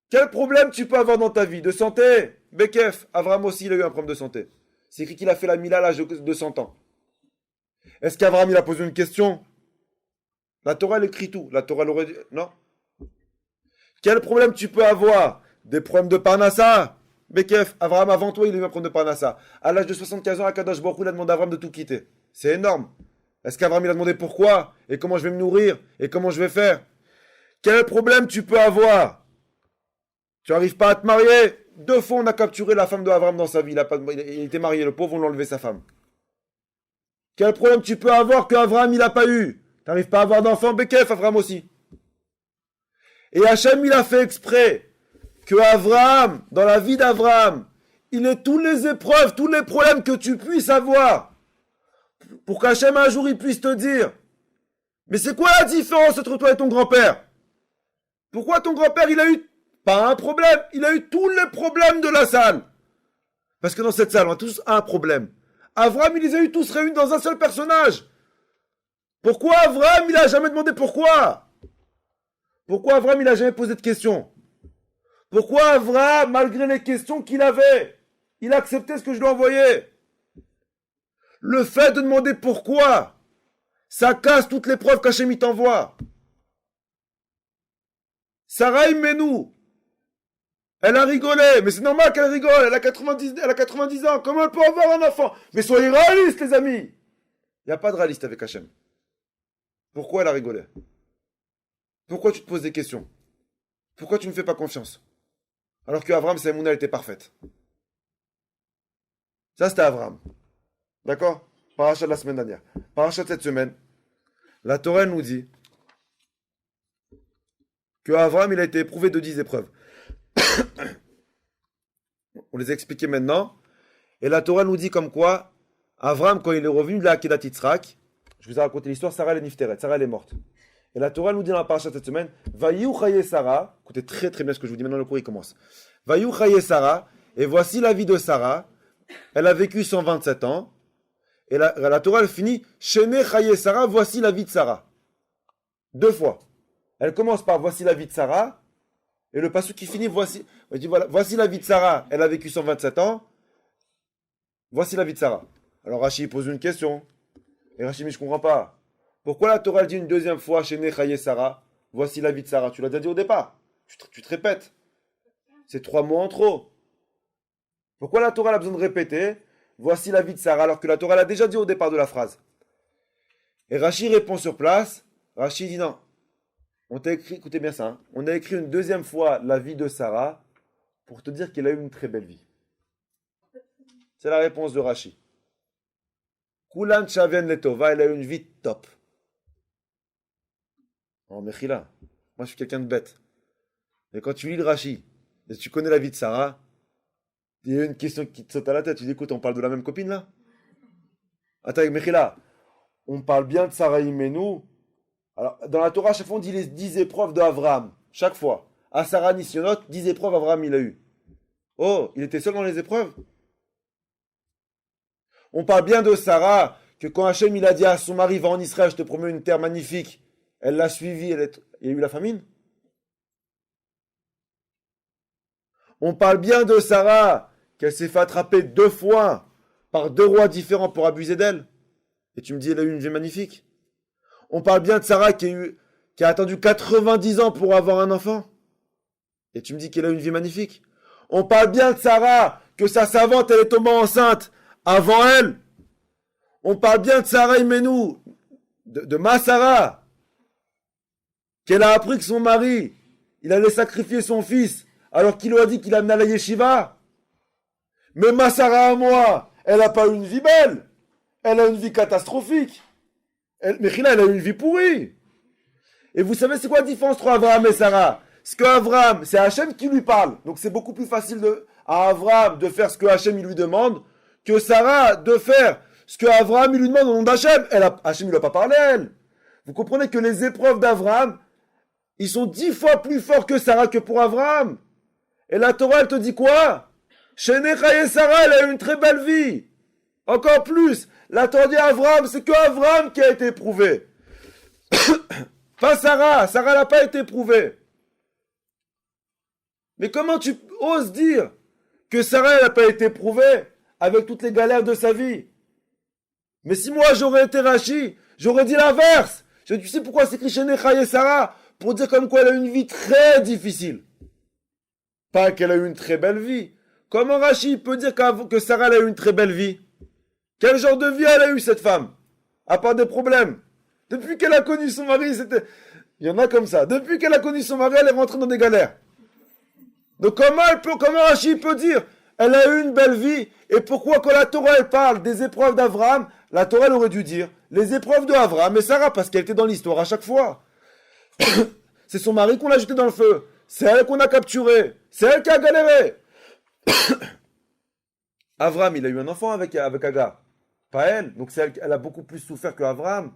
Quel problème tu peux avoir dans ta vie? De santé? Bekef, Avram aussi, il a eu un problème de santé. C'est écrit qu'il a fait la Mila à l'âge de 100 ans. Est-ce qu'Avram, il a posé une question? La Torah, elle écrit tout. La Torah, elle aurait dit... Non. Quel problème tu peux avoir? Des problèmes de Parnassa? Bekef, Avram, avant toi, il a eu un problème de Parnassa. À l'âge de 75 ans, Akadosh Baruch Hu, il a demandé à Avram de tout quitter. C'est énorme. Est-ce qu'Avram, il a demandé pourquoi? Et comment je vais me nourrir? Et comment je vais faire? Quel problème tu peux avoir? Tu n'arrives pas à te marier? 2 fois, on a capturé la femme de Avram dans sa vie. Il était marié, le pauvre, on l'a enlevé sa femme. Quel problème tu peux avoir que Avram, il n'a pas eu? Tu n'arrives pas à avoir d'enfant? Bekef, Avram aussi. Et Hachem, il a fait exprès que Avram, dans la vie d'Avram, il ait toutes les épreuves, tous les problèmes que tu puisses avoir. Pour qu'Hachem, un jour, il puisse te dire, mais c'est quoi la différence entre toi et ton grand-père? Pourquoi ton grand-père, il a eu pas un problème, il a eu tous les problèmes de la salle. Parce que dans cette salle, on a tous un problème. Avram, il les a eu tous réunis dans un seul personnage. Pourquoi Avram, il n'a jamais demandé pourquoi? Pourquoi Avram, il n'a jamais posé de questions? Pourquoi Avram, malgré les questions qu'il avait, il a accepté ce que je lui envoyais? Le fait de demander pourquoi, ça casse toutes les preuves qu'Hachem il t'envoie. Sarah Imenu, elle a rigolé, mais c'est normal qu'elle rigole, elle a 90 ans, comment elle peut avoir un enfant? Mais soyez réalistes, les amis! Il n'y a pas de réaliste avec Hachem. Pourquoi elle a rigolé? Pourquoi tu te poses des questions? Pourquoi tu ne me fais pas confiance? Alors que Abraham, sa émouna, elle était parfaite. Ça, c'était Abraham. D'accord? Parachat de la semaine dernière. Parachat de cette semaine. La Torah nous dit que Abraham, il a été éprouvé de 10 épreuves. On les a expliquées maintenant. Et la Torah nous dit comme quoi, Abraham, quand il est revenu de la Akedat Yitzhak, je vous ai raconté l'histoire, Sarah elle est nifteret, Sarah elle est morte. Et la Torah nous dit dans la paracha de cette semaine, Vayu chaye Sarah, écoutez très très bien ce que je vous dis maintenant, le cours il commence. Vayu chaye Sarah, et voici la vie de Sarah, elle a vécu 127 ans, et la Torah elle finit, Shene chaye Sarah, voici la vie de Sarah. 2 fois. Elle commence par voici la vie de Sarah, et le passage qui finit, voici la vie de Sarah, elle a vécu 127 ans, voici la vie de Sarah. Alors Rashi pose une question. Et Rashi, mais je ne comprends pas. Pourquoi la Torah dit une deuxième fois chez Nechaye Sarah? Voici la vie de Sarah. Tu l'as déjà dit au départ. Tu te répètes. C'est 3 mots en trop. Pourquoi la Torah a besoin de répéter? Voici la vie de Sarah, alors que la Torah l'a déjà dit au départ de la phrase. Et Rashi répond sur place. Rashi dit non. On t'a écrit, écoutez bien ça, hein, on a écrit une deuxième fois la vie de Sarah pour te dire qu'elle a eu une très belle vie. C'est la réponse de Rashi. Kulan Shaven Letova, elle a eu une vie top. Oh, Mechila, moi je suis quelqu'un de bête. Mais quand tu lis le Rashi, et tu connais la vie de Sarah, il y a une question qui te saute à la tête. Tu dis, écoute, on parle de la même copine là? Attends, Mechila, on parle bien de Sarah Imenu. Alors, dans la Torah, chaque fois on dit les 10 épreuves d'Avraham. Chaque fois. À Sarah Nisionot, 10 épreuves Avraham il a eu. Oh, il était seul dans les épreuves? On parle bien de Sarah, que quand Hachem il a dit à son mari, va en Israël, je te promets une terre magnifique, elle l'a suivi, il y a eu la famine. On parle bien de Sarah, qu'elle s'est fait attraper 2 fois par 2 rois différents pour abuser d'elle. Et tu me dis, elle a eu une vie magnifique. On parle bien de Sarah qui a attendu 90 ans pour avoir un enfant. Et tu me dis qu'elle a eu une vie magnifique. On parle bien de Sarah, que sa savante, elle est tombée enceinte avant elle. On parle bien de Sarah Imenu, de ma Sarah, qu'elle a appris que son mari, il allait sacrifier son fils, alors qu'il lui a dit qu'il amenait à la yeshiva. Mais ma Sarah à moi, elle n'a pas eu une vie belle. Elle a une vie catastrophique. Mechila, elle a eu une vie pourrie. Et vous savez c'est quoi la différence entre Abraham et Sarah? Ce que Abraham, c'est Hachem qui lui parle. Donc c'est beaucoup plus facile à Abraham de faire ce que Hachem il lui demande que Sarah de faire ce que Abraham il lui demande au nom d'Hachem. Hachem il lui a pas parlé elle. Vous comprenez que les épreuves d'Abraham, ils sont 10 fois plus forts que Sarah que pour Abraham. Et la Torah elle te dit quoi? Chez Nechaye Sarah, elle a eu une très belle vie. Encore plus, la Torah dit à Abraham, c'est que Abraham qui a été éprouvé. Pas Sarah. Sarah n'a pas été éprouvée. Mais comment tu oses dire que Sarah n'a pas été éprouvée avec toutes les galères de sa vie? Mais si moi j'aurais été Rashi, j'aurais dit l'inverse. Tu sais pourquoi c'est écrit chez Nechaye Sarah? Pour dire comme quoi elle a eu une vie très difficile. Pas qu'elle a eu une très belle vie. Comment Rashi peut dire que Sarah elle a eu une très belle vie? Quel genre de vie elle a eu cette femme? À part des problèmes. Depuis qu'elle a connu son mari, il y en a comme ça. Depuis qu'elle a connu son mari, elle est rentrée dans des galères. Donc comment Rashi peut dire elle a eu une belle vie? Et pourquoi quand la Torah elle parle des épreuves d'Abraham, la Torah elle aurait dû dire les épreuves d'Abraham et Sarah parce qu'elle était dans l'histoire à chaque fois. C'est son mari qu'on l'a jeté dans le feu. C'est elle qu'on a capturé. C'est elle qui a galéré. Abraham, il a eu un enfant avec Agar. Pas elle. Donc elle a beaucoup plus souffert que Abraham.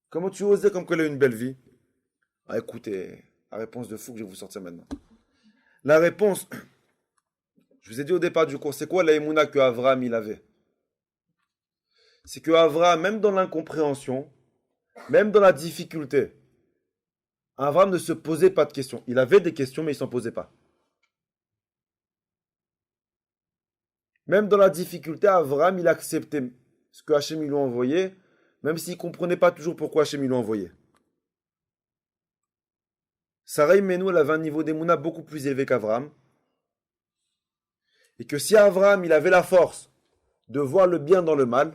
Comment tu oses dire comme qu'elle a eu une belle vie? Ah, écoutez, la réponse de fou que je vais vous sortir maintenant. La réponse, je vous ai dit au départ du cours, c'est quoi la émouna que Abraham il avait? C'est que Abraham, même dans l'incompréhension, même dans la difficulté, Abraham ne se posait pas de questions. Il avait des questions, mais il ne s'en posait pas. Même dans la difficulté, Abraham, il acceptait ce que Hachem lui a envoyé, même s'il ne comprenait pas toujours pourquoi Hachem lui a envoyé. Sarah Imenu, elle avait un niveau d'émouna beaucoup plus élevé qu'Abraham. Et que si Abraham, il avait la force de voir le bien dans le mal,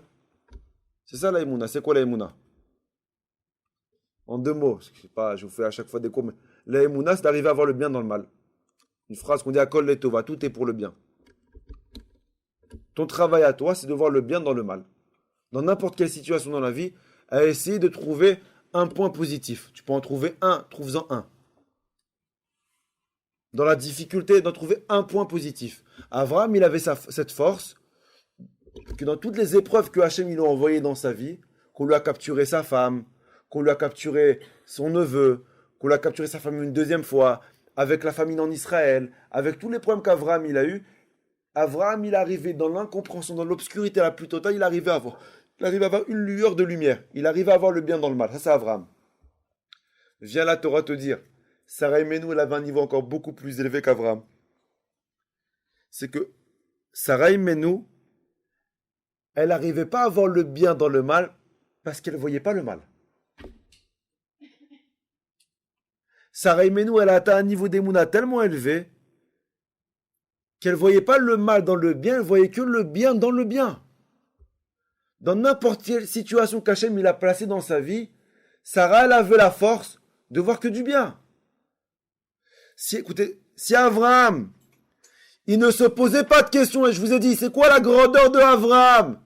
c'est ça la émouna. C'est quoi la émouna? En 2 mots, je sais pas, je vous fais à chaque fois des cours, mais La émouna, c'est d'arriver à voir le bien dans le mal. Une phrase qu'on dit à Kol Letova, tout est pour le bien. Ton travail à toi, c'est de voir le bien dans le mal. Dans n'importe quelle situation dans la vie, à essayer de trouver un point positif. Tu peux en trouver un, trouve-en un. Dans la difficulté, d'en trouver un point positif. Abraham, il avait cette force que dans toutes les épreuves que Hachem il a envoyées dans sa vie, qu'on lui a capturé sa femme, qu'on lui a capturé son neveu, qu'on lui a capturé sa femme une deuxième fois, avec la famine en Israël, avec tous les problèmes qu'Abraham il a eu, Abraham il arrivait dans l'incompréhension, dans l'obscurité la plus totale, il arrivait à avoir une lueur de lumière, il arrivait à voir le bien dans le mal. Ça c'est Abraham. Viens la Torah te dire, Sarah Imenu elle avait un niveau encore beaucoup plus élevé qu'Abraham. C'est que Sarah Imenu, elle n'arrivait pas à voir le bien dans le mal parce qu'elle ne voyait pas le mal. Sarah Imenu, elle a atteint un niveau d'émouna tellement élevé qu'elle ne voyait pas le mal dans le bien, elle voyait que le bien dans le bien. Dans n'importe quelle situation qu'Hachem il a placée dans sa vie, Sarah, elle avait la force de voir que du bien. Si Abraham, il ne se posait pas de questions, et je vous ai dit, c'est quoi la grandeur de Abraham?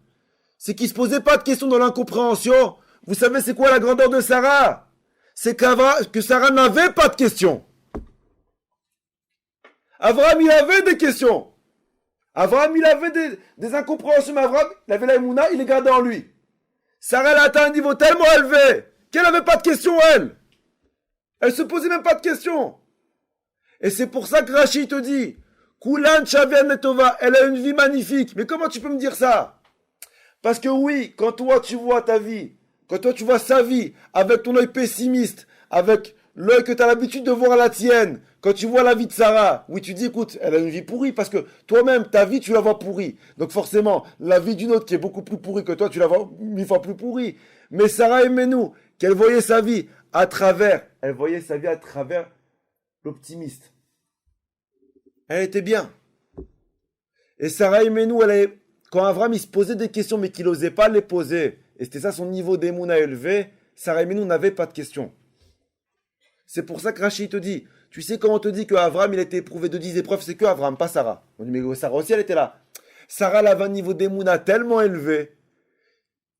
C'est qu'il ne se posait pas de questions dans l'incompréhension. Vous savez, c'est quoi la grandeur de Sarah? C'est que Sarah n'avait pas de questions. Abraham, il avait des questions. Abraham, il avait des incompréhensions, mais Abraham, il avait la émouna, il les gardait en lui. Sarah, elle a atteint un niveau tellement élevé qu'elle n'avait pas de questions, elle. Elle se posait même pas de questions. Et c'est pour ça que Rachid te dit, Kulan Shavian Netova, elle a une vie magnifique. Mais comment tu peux me dire ça? Parce que oui, quand toi tu vois ta vie, quand toi tu vois sa vie, avec ton œil pessimiste, avec l'œil que tu as l'habitude de voir à la tienne, quand tu vois la vie de Sarah, oui tu dis écoute, elle a une vie pourrie, parce que toi-même, ta vie tu la vois pourrie. Donc forcément, la vie d'une autre qui est beaucoup plus pourrie que toi, tu la vois 1000 fois plus pourrie. Mais Sarah aimez-nous, qu'elle voyait sa vie à travers, elle voyait sa vie à travers l'optimiste. Elle était bien. Et Sarah aimez-nous, quand Abraham il se posait des questions mais qu'il n'osait pas les poser, et c'était ça son niveau d'émouna élevé, Sarah Imenu n'avait pas de questions. C'est pour ça que Rachid te dit, tu sais quand on te dit qu'Abraham il a été éprouvé de 10 épreuves, c'est que Abraham, pas Sarah. On dit mais Sarah aussi elle était là. Sarah elle avait un niveau d'émouna tellement élevé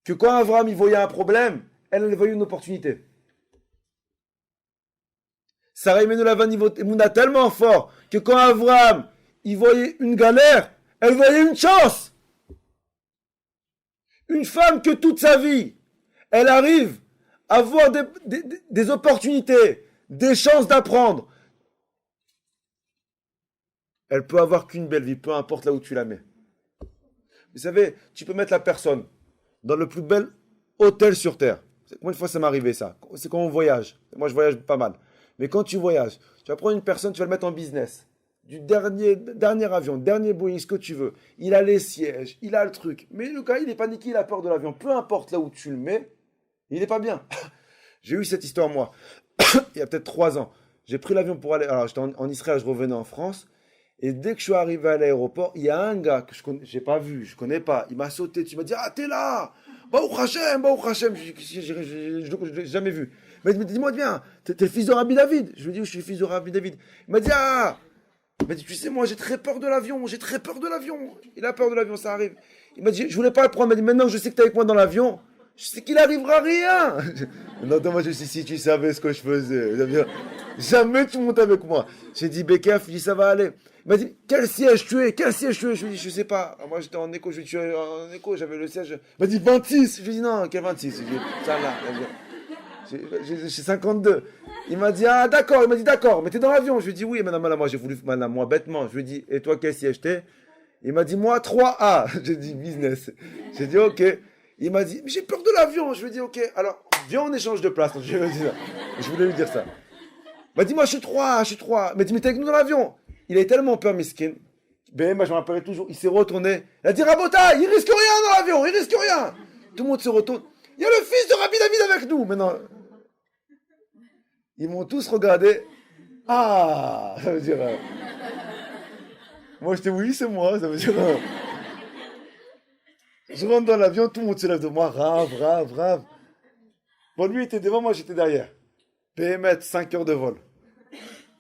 que quand Abraham il voyait un problème, elle voyait une opportunité. Sarah Imenu avait un niveau d'émouna tellement fort que quand Abraham il voyait une galère, elle voyait une chance. Une femme que toute sa vie, elle arrive à avoir des opportunités, des chances d'apprendre. Elle peut avoir qu'une belle vie, peu importe là où tu la mets. Vous savez, tu peux mettre la personne dans le plus bel hôtel sur Terre. Combien de fois ça m'est arrivé ça? C'est quand on voyage. Moi, je voyage pas mal. Mais quand tu voyages, tu vas prendre une personne, tu vas le mettre en business. Du dernier avion, dernier Boeing, ce que tu veux. Il a les sièges, il a le truc. Mais le gars, il est paniqué, il a peur de l'avion. Peu importe là où tu le mets, il n'est pas bien. J'ai eu cette histoire, moi, il y a peut-être 3 ans. J'ai pris l'avion pour aller... Alors, j'étais en Israël, je revenais en France. Et dès que je suis arrivé à l'aéroport, il y a un gars que je n'ai pas vu, je ne connais pas. Il m'a sauté dessus, il m'a dit « Ah, t'es là! Baruch Hashem !» Je ne l'ai jamais vu. Mais il m'a dit « Dis-moi bien, t'es le fils de Rabbi David ?» Je lui ai dit « Oui, je suis le fils de Rabbi David. » Il m'a dit « Ah !» Il m'a dit, tu sais, moi, j'ai très peur de l'avion. Il a peur de l'avion, ça arrive. Il m'a dit, je voulais pas le prendre. Il m'a dit, maintenant que je sais que tu es avec moi dans l'avion, je sais qu'il n'arrivera rien. Non, moi, je dis, si tu savais ce que je faisais. Jamais tu montes avec moi. J'ai dit, Bekef, je dis, ça va aller. Il m'a dit, quel siège tu es? Je lui ai dit, je sais pas. Moi, j'étais en écho, j'avais le siège. Il m'a dit, 26. Je lui ai dit, non, quel 26? Je lui ai dit, ça là. J'ai 52. Il m'a dit, ah d'accord, mais t'es dans l'avion. Je lui ai dit, oui, madame, moi j'ai voulu, madame, moi bêtement. Je lui ai dit, et toi, quel siège t'es? Il m'a dit, moi, 3A. J'ai dit, business. J'ai dit, ok. Il m'a dit, mais j'ai peur de l'avion. Je lui ai dit, ok, alors, viens, on échange de place. Je voulais lui dire ça. Il m'a dit, moi, je suis 3A. Il m'a dit, mais t'es avec nous dans l'avion. Il a tellement peur, miskin. Ben, moi, je me rappellerai toujours. Il s'est retourné. Il a dit, Rabota, il risque rien dans l'avion, il risque rien. Tout le monde se retourne. Il y a le fils de Rabbi David avec nous. Maintenant, ils m'ont tous regardé. Ah, ça veut dire. Moi, j'étais oui, c'est moi. Ça veut dire. Je rentre dans l'avion, tout le monde se lève de moi. Rave. Bon, lui était devant, moi, j'étais derrière. PMET, 5 heures de vol.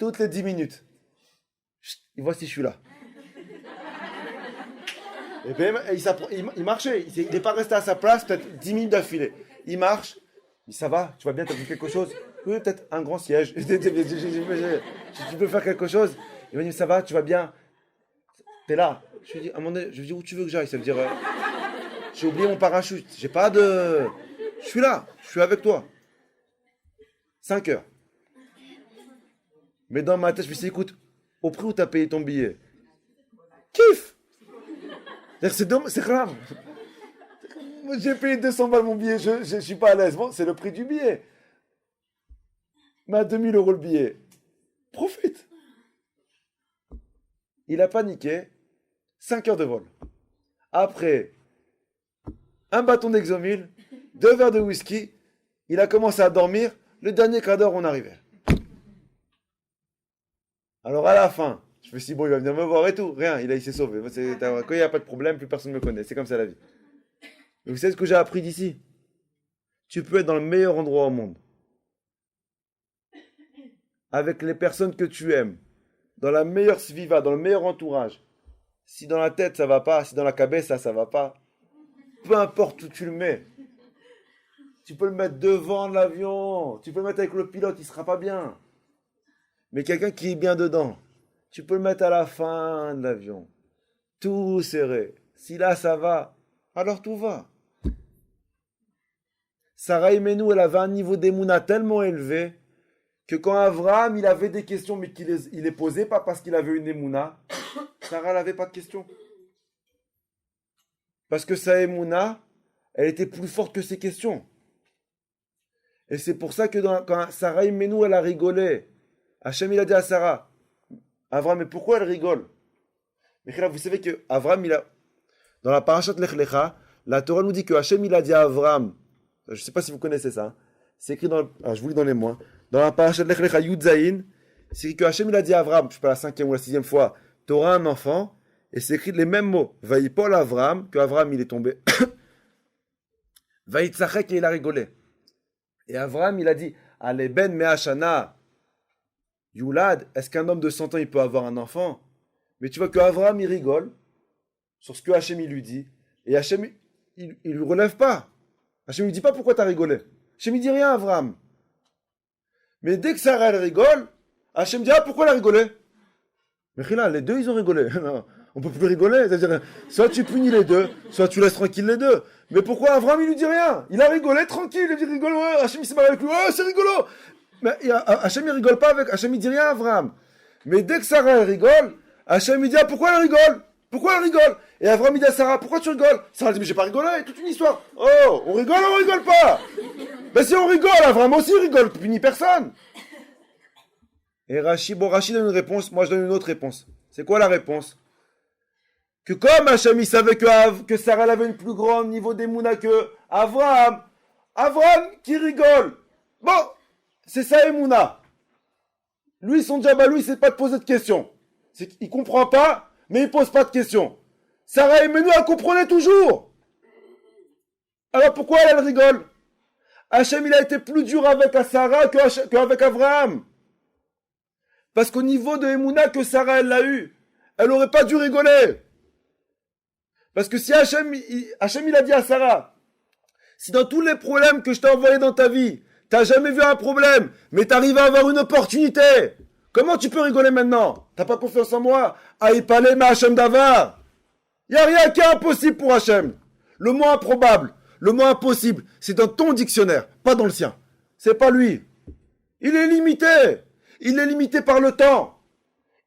toutes les 10 minutes. Chut, et voici, je suis là. Et puis, il marchait. Il n'est pas resté à sa place, peut-être 10 minutes d'affilée. Il marche. Il dit, ça va, tu vas bien, tu as vu quelque chose? Oui, peut-être un grand siège. Tu peux faire quelque chose? Il m'a dit, ça va, tu vas bien? T'es là. Je lui dis, à un moment donné, je lui dis, où tu veux que j'aille? Ça veut dire, j'ai oublié mon parachute. J'ai pas de... Je suis là, je suis avec toi. 5 heures. Mais dans ma tête, je me suis dit, écoute, au prix où tu as payé ton billet, kiff! C'est grave. J'ai payé 200 balles mon billet, je suis pas à l'aise. Bon, c'est le prix du billet. Mais à 2000 € le billet. Profite. Il a paniqué. 5 heures de vol. Après, un bâton d'Exomil, 2 verres de whisky, il a commencé à dormir. Le dernier quart d'heure, on arrivait. Alors à la fin, je me suis dit, bon, il va venir me voir et tout. Rien, il s'est sauvé. Quand il n'y a pas de problème, plus personne ne me connaît. C'est comme ça la vie. Et vous savez ce que j'ai appris d'ici? Tu peux être dans le meilleur endroit au monde. Avec les personnes que tu aimes. Dans la meilleure sviva, dans le meilleur entourage. Si dans la tête ça va pas, si dans la cabeza ça va pas, peu importe où tu le mets. Tu peux le mettre devant l'avion. Tu peux le mettre avec le pilote, il sera pas bien. Mais quelqu'un qui est bien dedans, tu peux le mettre à la fin de l'avion. Tout serré. Si là ça va, alors tout va. Sarah Imenu, elle avait un niveau d'émouna tellement élevé que quand Abraham, il avait des questions, mais qu'il les posait pas parce qu'il avait une émouna, Sarah n'avait pas de questions. Parce que sa émouna, elle était plus forte que ses questions. Et c'est pour ça que quand Sarah Imenu, elle a rigolé, Hachem, il a dit à Sarah, Abraham, mais pourquoi elle rigole? Mais là, vous savez que Abraham, dans la parashat Lech Lecha, la Torah nous dit que Hachem, il a dit à Abraham, je ne sais pas si vous connaissez ça, c'est écrit alors je vous lis dans les mots, dans la parashat Lech Lecha Yud Zayin, c'est écrit que Hachem, il a dit à Abraham, je ne sais pas la 5e ou la 6e fois, tu auras un enfant, et c'est écrit les mêmes mots, Vaïpol Abraham, que Abraham, il est tombé, Vaïtzachek, et il a rigolé. Et Abraham, il a dit, Allez ben me'ashana, Yulad, est-ce qu'un homme de 100 ans, il peut avoir un enfant? Mais tu vois que Abraham, il rigole sur ce que Hachem, il lui dit. Et Hachem, il ne lui relève pas. Hachem, il lui dit pas pourquoi tu as rigolé. Hachem, il dit rien à Abraham. Mais dès que Sarah, elle rigole, Hachem dit, ah, pourquoi elle a rigolé? Mais là, les deux, ils ont rigolé. Non, on ne peut plus rigoler. C'est-à-dire, soit tu punis les deux, soit tu laisses tranquille les deux. Mais pourquoi Abraham, il lui dit rien? Il a rigolé tranquille, il dit rigole, ouais, Hachem, il s'est marié avec lui, oh, c'est rigolo. Mais Hachem, il rigole pas avec, Hachem, il dit rien à Abraham. Mais dès que Sarah, elle rigole, Hachem, il dit, ah, pourquoi elle rigole? Pourquoi elle rigole? Et Abraham, il dit à Sarah, pourquoi tu rigoles? Sarah dit, mais j'ai pas rigolé, toute une histoire. Oh, on rigole pas? Mais si on rigole, Abraham aussi rigole, tu punis personne. Et Rachid donne une réponse, moi je donne une autre réponse. C'est quoi la réponse? Que comme Hachem, il savait que Sarah avait une plus grande niveau d'émouna que Abraham qui rigole. Bon, c'est ça émouna. Lui, son job à lui, c'est pas de poser de questions. C'est qu'il comprend pas, mais il pose pas de questions. Sarah Imenu, elle comprenait toujours. Alors pourquoi elle rigole? Hachem, il a été plus dur avec Sarah qu'avec Abraham. Parce qu'au niveau de Emouna que Sarah, elle l'a eu, elle n'aurait pas dû rigoler. Parce que si Hachem, il a dit à Sarah, si dans tous les problèmes que je t'ai envoyés dans ta vie, t'as jamais vu un problème, mais t'arrives à avoir une opportunité, comment tu peux rigoler maintenant? T'as pas confiance en moi? Aïpalé ma Hachem Davar. Il n'y a rien qui est impossible pour Hachem. Le mot improbable, le mot impossible, c'est dans ton dictionnaire, pas dans le sien. C'est pas lui. Il est limité. Il est limité par le temps.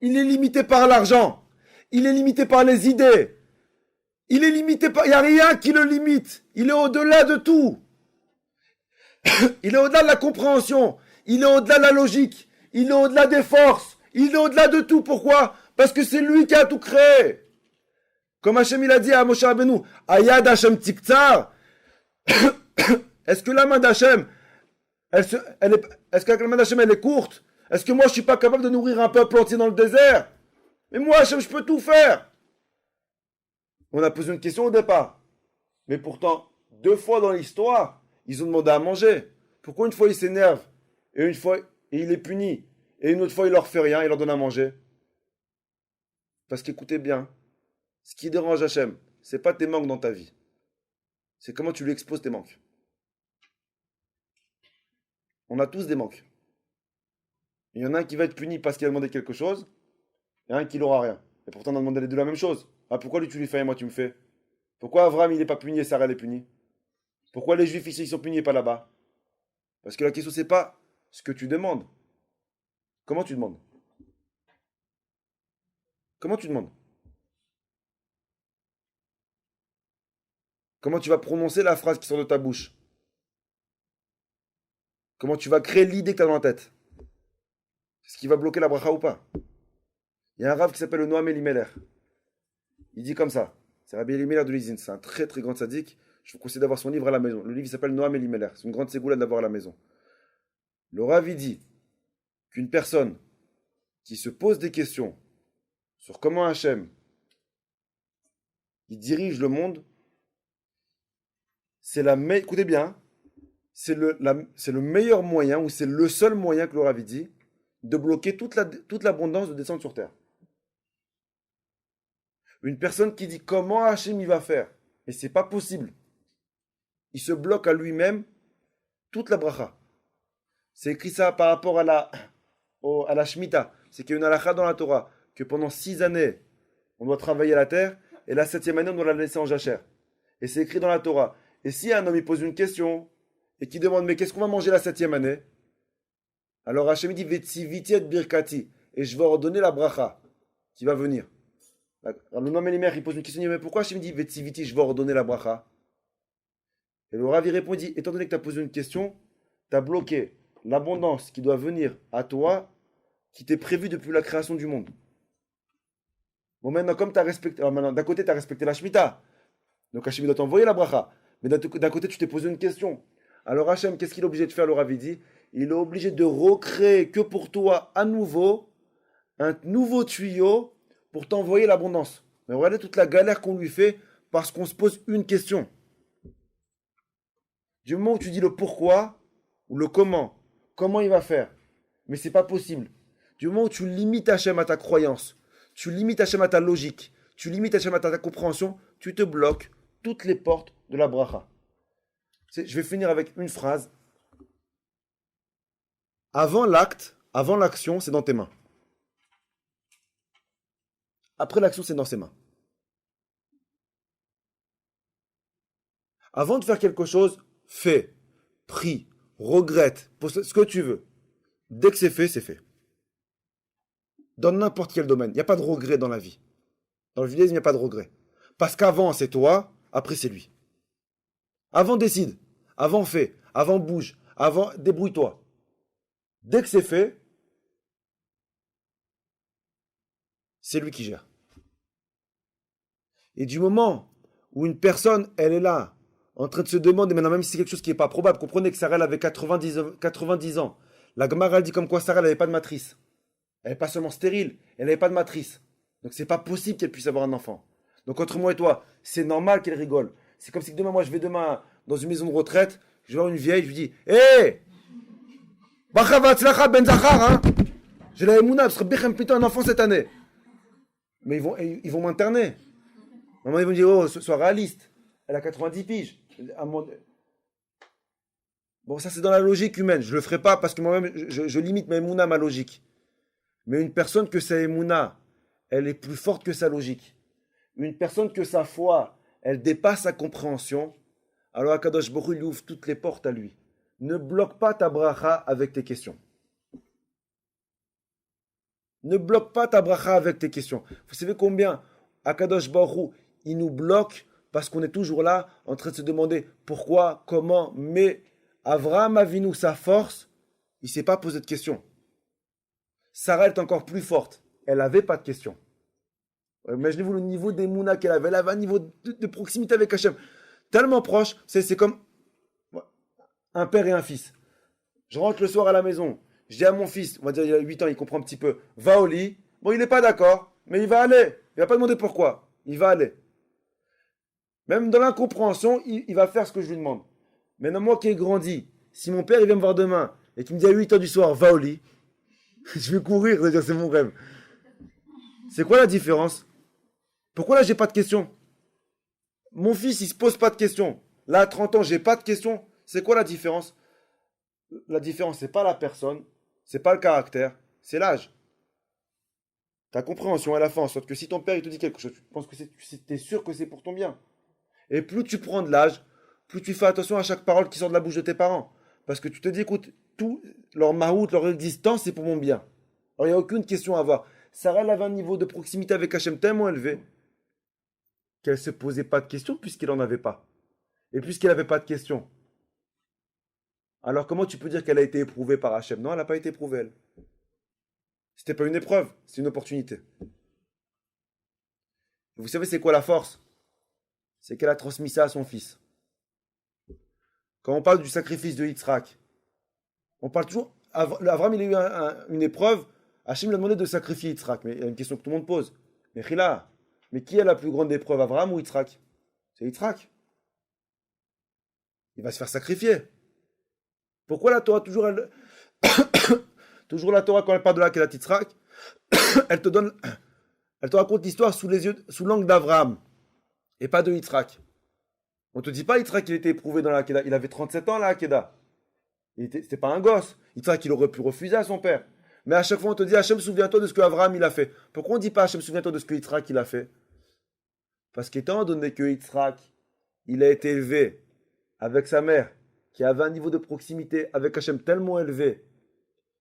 Il est limité par l'argent. Il est limité par les idées. Il est limité par... Il n'y a rien qui le limite. Il est au-delà de tout. Il est au-delà de la compréhension. Il est au-delà de la logique. Il est au-delà des forces. Il est au-delà de tout. Pourquoi? Parce que c'est lui qui a tout créé. Comme Hachem, il a dit à Moshe Rabbeinu, Ayad Hachem Tiktsar. Est-ce que la main d'Hachem, est-ce que la main d'Hachem, elle est courte? Est-ce que moi, je ne suis pas capable de nourrir un peuple entier dans le désert? Mais moi, Hachem, je peux tout faire. On a posé une question au départ. Mais pourtant, 2 fois dans l'histoire, ils ont demandé à manger. Pourquoi une fois, il s'énerve et une fois, il est puni? Et une autre fois, il leur fait rien, il leur donne à manger. Parce qu'écoutez bien, ce qui dérange Hachem, c'est pas tes manques dans ta vie. C'est comment tu lui exposes tes manques. On a tous des manques. Il y en a un qui va être puni parce qu'il a demandé quelque chose, et un qui n'aura rien. Et pourtant, on a demandé les deux la même chose. Ah, pourquoi lui tu lui fais et moi tu me fais? Pourquoi Abraham il n'est pas puni et Sarah elle est punie? Pourquoi les Juifs ici ils sont punis et pas là-bas? Parce que la question c'est pas ce que tu demandes. Comment tu demandes? Comment tu demandes? Comment tu vas prononcer la phrase qui sort de ta bouche? Comment tu vas créer l'idée que tu as dans la tête? C'est ce qui va bloquer la bracha ou pas? Il y a un rave qui s'appelle le Noam Elimelech. Il dit comme ça. C'est Rabbi Elimelech de Lizin. C'est un très très grand sadique. Je vous conseille d'avoir son livre à la maison. Le livre s'appelle Noam Elimelech. C'est une grande ségoula d'avoir à la maison. Le rave il dit qu'une personne qui se pose des questions sur comment Hachem il dirige le monde, écoutez bien, c'est le meilleur moyen, ou c'est le seul moyen que le Rav dit, de bloquer toute l'abondance de descendre sur terre. Une personne qui dit comment Hachem il va faire, et c'est pas possible, il se bloque à lui-même toute la bracha. C'est écrit ça par rapport à la Shemitah. C'est qu'il y a une halakha dans la Torah, que pendant 6 années, on doit travailler la terre, et la 7e année, on doit la laisser en jachère. Et c'est écrit dans la Torah. Et si un homme il pose une question, et qui demande, mais qu'est-ce qu'on va manger la 7e année? Alors Hachem dit, Vetsi vitiet birkati, et je vais ordonner la bracha qui va venir. Le nom Elimer, il pose une question, il dit, mais pourquoi Hachem dit, Vetsi viti, je vais ordonner la bracha? Et le Rav il répond, il dit, étant donné que tu as posé une question, tu as bloqué l'abondance qui doit venir à toi, qui t'est prévue depuis la création du monde. Bon, maintenant, comme tu as respecté, d'un côté, tu as respecté la Shemitah, donc Hachem doit t'envoyer la bracha, mais d'un côté, tu t'es posé une question. Alors Hachem, qu'est-ce qu'il est obligé de faire, le Rav dit? Il est obligé de recréer que pour toi, à nouveau, un nouveau tuyau pour t'envoyer l'abondance. Mais regardez toute la galère qu'on lui fait parce qu'on se pose une question. Du moment où tu dis le pourquoi ou le comment il va faire, mais c'est pas possible. Du moment où tu limites Hachem à ta croyance, tu limites Hachem à ta logique, tu limites Hachem à ta compréhension, tu te bloques toutes les portes de la bracha. Je vais finir avec une phrase. Avant l'acte, avant l'action, c'est dans tes mains. Après l'action, c'est dans ses mains. Avant de faire quelque chose, fais, prie, regrette, ce que tu veux. Dès que c'est fait, c'est fait. Dans n'importe quel domaine, il n'y a pas de regret dans la vie. Dans le judaïsme, il n'y a pas de regret. Parce qu'avant, c'est toi, après, c'est lui. Avant, décide. Avant, fais. Avant, bouge. Avant, débrouille-toi. Dès que c'est fait, c'est lui qui gère. Et du moment où une personne, elle est là, en train de se demander, maintenant même si c'est quelque chose qui n'est pas probable, comprenez que Sarah elle avait 90 ans. La Gemara elle dit comme quoi Sarah n'avait pas de matrice. Elle n'est pas seulement stérile, elle n'avait pas de matrice. Donc c'est pas possible qu'elle puisse avoir un enfant. Donc entre moi et toi, c'est normal qu'elle rigole. C'est comme si demain, moi je vais demain dans une maison de retraite, je vais voir une vieille, je lui dis, hé Bacha ben Zachar, hein. J'ai la émouna, parce que Bechem plutôt un enfant cette année. Mais ils vont m'interner. Maman, ils vont me dire, oh, sois réaliste. Elle a 90 piges. Bon, ça c'est dans la logique humaine. Je le ferai pas parce que moi-même, je limite ma émouna à ma logique. Mais une personne que sa émouna, elle est plus forte que sa logique. Une personne que sa foi, elle dépasse sa compréhension. Alors Akadosh Baruch Hu lui ouvre toutes les portes à lui. Ne bloque pas ta bracha avec tes questions. Ne bloque pas ta bracha avec tes questions. Vous savez combien Akadosh Baruch Hu, il nous bloque parce qu'on est toujours là en train de se demander pourquoi, comment, mais Avraham Avinu, sa force, il ne s'est pas posé de questions. Sarah est encore plus forte. Elle n'avait pas de questions. Imaginez-vous le niveau des Mouna qu'elle avait. Elle avait un niveau de proximité avec Hachem tellement proche. C'est comme un père et un fils. Je rentre le soir à la maison. Je dis à mon fils, on va dire il a 8 ans, il comprend un petit peu. Va au lit. Bon, il n'est pas d'accord, mais il va aller. Il ne va pas demander pourquoi. Il va aller. Même dans l'incompréhension, il va faire ce que je lui demande. Maintenant, moi qui ai grandi, si mon père il vient me voir demain et qu'il me dit à 8 h du soir, va au lit, Je vais courir, c'est-à-dire c'est mon rêve. C'est quoi la différence? Pourquoi là, j'ai pas de questions? Mon fils, il se pose pas de questions. Là, à 30 ans, j'ai pas de questions. C'est quoi la différence? La différence, c'est pas la personne, c'est pas le caractère, c'est l'âge. Ta compréhension, elle a fait en sorte que si ton père il te dit quelque chose, tu penses que t'es sûr que c'est pour ton bien. Et plus tu prends de l'âge, plus tu fais attention à chaque parole qui sort de la bouche de tes parents. Parce que tu te dis, écoute, tout leur mahout, leur existence, c'est pour mon bien. Alors il n'y a aucune question à avoir. Sarah elle avait un niveau de proximité avec Hachem tellement élevé qu'elle ne se posait pas de questions puisqu'elle n'en avait pas. Et puisqu'elle n'avait pas de questions. Alors comment tu peux dire qu'elle a été éprouvée par Hachem? Non, elle n'a pas été éprouvée, elle. C'était pas une épreuve, c'est une opportunité. Vous savez c'est quoi la force? C'est qu'elle a transmis ça à son fils. Quand on parle du sacrifice de Yitzhak, on parle toujours... Avram, il a eu une épreuve, Hachem lui a demandé de sacrifier Yitzhak. Mais il y a une question que tout le monde pose. Mais Chila, mais qui a la plus grande épreuve, Avram ou Yitzhak? C'est Yitzhak. Il va se faire sacrifier. Pourquoi la Torah toujours elle... toujours la Torah quand elle parle de la Kedat Yitzhak, elle te raconte l'histoire sous l'angle d'Avram et pas de Yitzhak. On te dit pas Yitzhak il était éprouvé dans la Kedah, il avait 37 ans la Kedah. C'était pas un gosse. Yitzhak il aurait pu refuser à son père. Mais à chaque fois on te dit Hachem souviens-toi de ce que Avram il a fait. Pourquoi on dit pas Hachem souviens-toi de ce que Yitzhak il a fait? Parce qu'étant donné que Yitzhak il a été élevé avec sa mère qui avait un niveau de proximité avec Hachem tellement élevé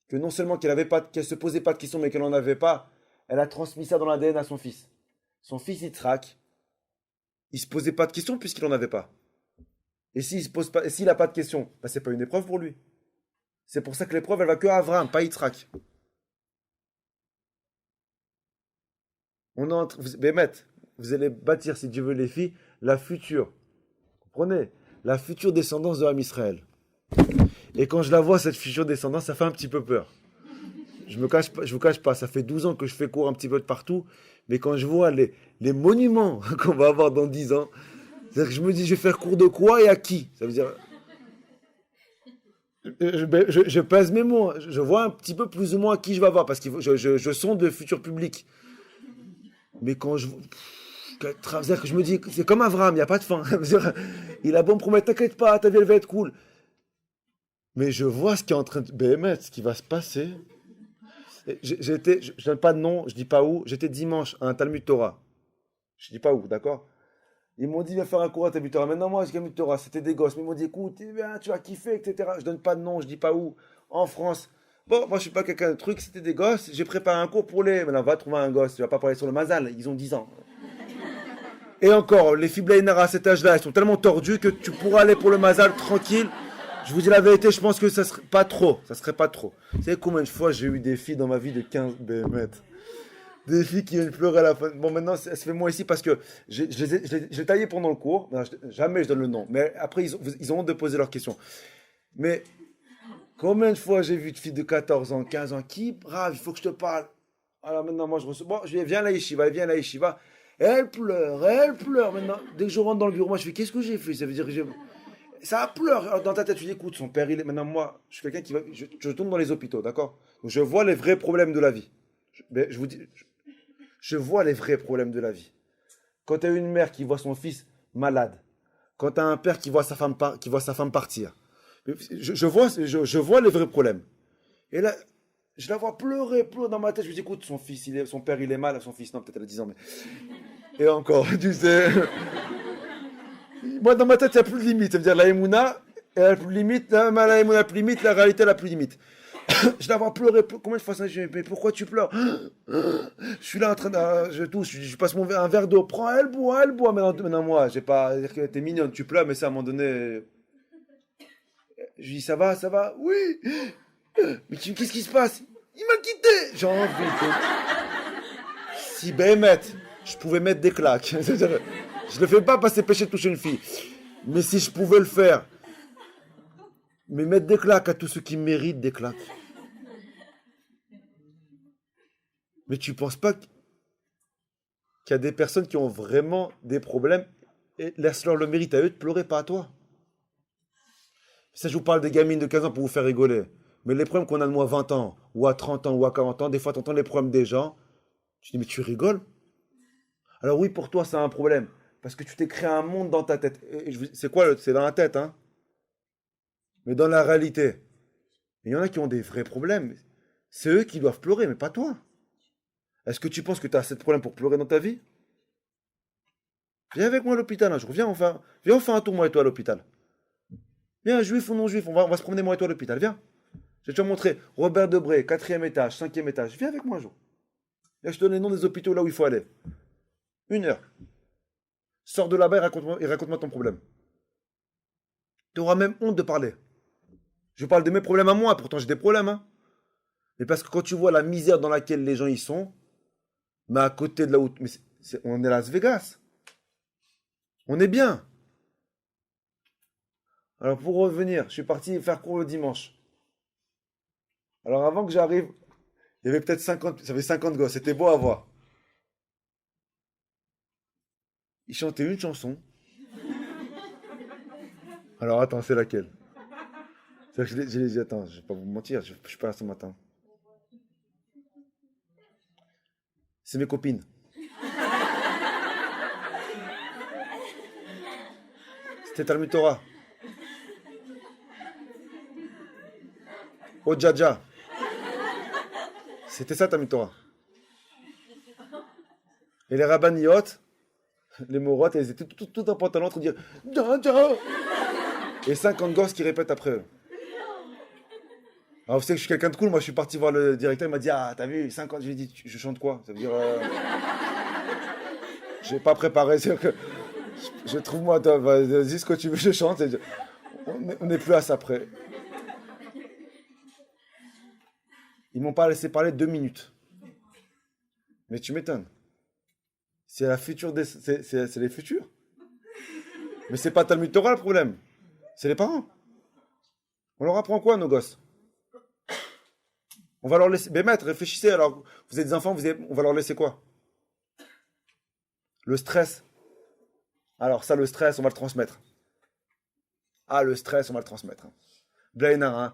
que non seulement qu'elle se posait pas de questions mais qu'elle n'en avait pas, elle a transmis ça dans l'ADN à son fils. Son fils Yitzhak, il se posait pas de questions puisqu'il n'en avait pas. Et s'il n'a pas de questions, bah, c'est pas une épreuve pour lui. C'est pour ça que l'épreuve elle va que à Avram, pas Yitzhak. Vous allez bâtir, si Dieu veut les filles, la future. Comprenez? La future descendance de Ham Israël. Et quand je la vois, cette future descendance, ça fait un petit peu peur. Je vous cache pas, ça fait 12 ans que je fais cours un petit peu de partout, mais quand je vois les monuments qu'on va avoir dans 10 ans, c'est-à-dire que je me dis, je vais faire cours de quoi et à qui? Ça veut dire, je pèse mes mots, je vois un petit peu plus ou moins à qui je vais avoir, parce que je sonde le futur public. Mais quand c'est-à-dire que je me dis, c'est comme Avram, il n'y a pas de fin. Il a beau me promettre, t'inquiète pas, ta vie elle va être cool. Mais je vois ce qui est en train de... ce qui va se passer. Je donne pas de nom, je dis pas où. J'étais dimanche à un Talmud Torah. Je dis pas où, d'accord? Ils m'ont dit, viens faire un cours à Talmud Torah. Maintenant, moi, j'ai Talmud Torah, c'était des gosses. Mais ils m'ont dit, écoute, tu vas kiffer, etc. Je donne pas de nom, je dis pas où. En France. Bon, moi, je suis pas quelqu'un de truc, c'était des gosses. J'ai préparé un cours pour les... Maintenant, va trouver un gosse. Tu vas pas parler sur le Mazal, ils ont 10 ans. Et encore, les filles Blainara à cet âge-là, elles sont tellement tordues que tu pourras aller pour le Mazal tranquille. Je vous dis la vérité, je pense que ça serait pas trop. Ça serait pas trop. Vous savez combien de fois j'ai eu des filles dans ma vie de 15 BM? Des filles qui viennent pleurer à la fin. Bon, maintenant, ça se fait moi ici parce que je l'ai taillé pendant le cours. Non, jamais je donne le nom. Mais après, ils ont honte de poser leurs questions. Mais combien de fois j'ai vu de filles de 14 ans, 15 ans qui, brave, il faut que je te parle. Alors maintenant, moi, je reçois. Bon, je viens à la yeshiva, Elle pleure. Maintenant, dès que je rentre dans le bureau, moi, je fais, qu'est-ce que j'ai fait? Ça veut dire que ça pleure. Alors, dans ta tête, tu dis, écoute, son père, il est... Maintenant, moi, je suis quelqu'un qui va... Je tombe dans les hôpitaux, d'accord? Donc, je vois les vrais problèmes de la vie. Je vous dis... Je vois les vrais problèmes de la vie. Quand tu as une mère qui voit son fils malade, quand tu as un père qui voit sa femme partir, je vois les vrais problèmes. Et là, je la vois pleurer dans ma tête. Je me dis, écoute, son père, il est mal. Son fils, non, peut-être elle a 10 ans, mais... Et encore, tu sais... Moi, dans ma tête, il n'y a plus de limite. Ça veut dire la Emouna, elle a plus de limite. La Emouna a plus de limite. La réalité, elle a plus de limite. Je la vois pleurer. Combien de fois ça? Mais pourquoi tu pleures? Je suis là en train de... Je touche. Je passe un verre d'eau. Prends, elle boit. Maintenant, moi, j'ai pas... T'es mignonne, tu pleures, mais ça, à un moment donné... Je dis, ça va? Oui. Mais qu'est-ce qui se passe? Il m'a quitté. J'ai envie de... Si, je pouvais mettre des claques. Je ne le fais pas parce que c'est péché de toucher une fille. Mais si je pouvais le faire, mais mettre des claques à tous ceux qui méritent des claques. Mais tu ne penses pas qu'il y a des personnes qui ont vraiment des problèmes et laisse-leur le mérite à eux de pleurer, pas à toi. Ça, je vous parle des gamines de 15 ans pour vous faire rigoler. Mais les problèmes qu'on a de moi à 20 ans, ou à 30 ans, ou à 40 ans, des fois, tu entends les problèmes des gens. Tu dis, mais tu rigoles? Alors oui, pour toi, c'est un problème. Parce que tu t'es créé un monde dans ta tête. C'est quoi? C'est dans la tête, hein? Mais dans la réalité, il y en a qui ont des vrais problèmes. C'est eux qui doivent pleurer, mais pas toi. Est-ce que tu penses que tu as assez de problèmes pour pleurer dans ta vie? Viens avec moi à l'hôpital un jour. Viens, on fait un tour, moi et toi, à l'hôpital. Viens, juif ou non juif, on va se promener, moi et toi, à l'hôpital. Viens. Je vais te montrer Robert Debré, 4e étage, 5e étage. Viens avec moi un jour. Et je te donne les noms des hôpitaux là où il faut aller. 1 heure. Sors de là-bas et raconte-moi ton problème. Tu auras même honte de parler. Je parle de mes problèmes à moi, pourtant j'ai des problèmes. Hein. Mais parce que quand tu vois la misère dans laquelle les gens y sont, mais à côté de là où... on est à Las Vegas. On est bien. Alors pour revenir, je suis parti faire cours le dimanche. Alors avant que j'arrive, il y avait peut-être 50, ça fait 50 gosses, c'était beau à voir. Ils chantaient une chanson. Alors attends, c'est laquelle? C'est que je l'ai dit, attends, je vais pas vous mentir, je suis pas là ce matin. C'est mes copines. C'était Talmud Torah. Oh Djadja. C'était ça Talmud Torah. Et les rabbiniotes, les morottes, elles étaient tout en pantalon en train de dire Djadja. Et 50 gosses qui répètent après eux. Alors vous savez que je suis quelqu'un de cool, moi je suis parti voir le directeur, il m'a dit ah t'as vu 50, je lui ai dit je chante quoi? Ça veut dire j'ai pas préparé, c'est que je trouve moi, vas-y ce que tu veux, je chante. On n'est plus à ça près. Ils m'ont pas laissé parler 2 minutes. Mais tu m'étonnes. C'est la future c'est les futurs. Mais c'est pas Talmud Torah le problème. C'est les parents. On leur apprend quoi, nos gosses? On va leur laisser... Mais maître, réfléchissez, alors, vous êtes des enfants, on va leur laisser quoi? Le stress. Alors ça, le stress, on va le transmettre. Ah, le stress, on va le transmettre. Blainard, hein.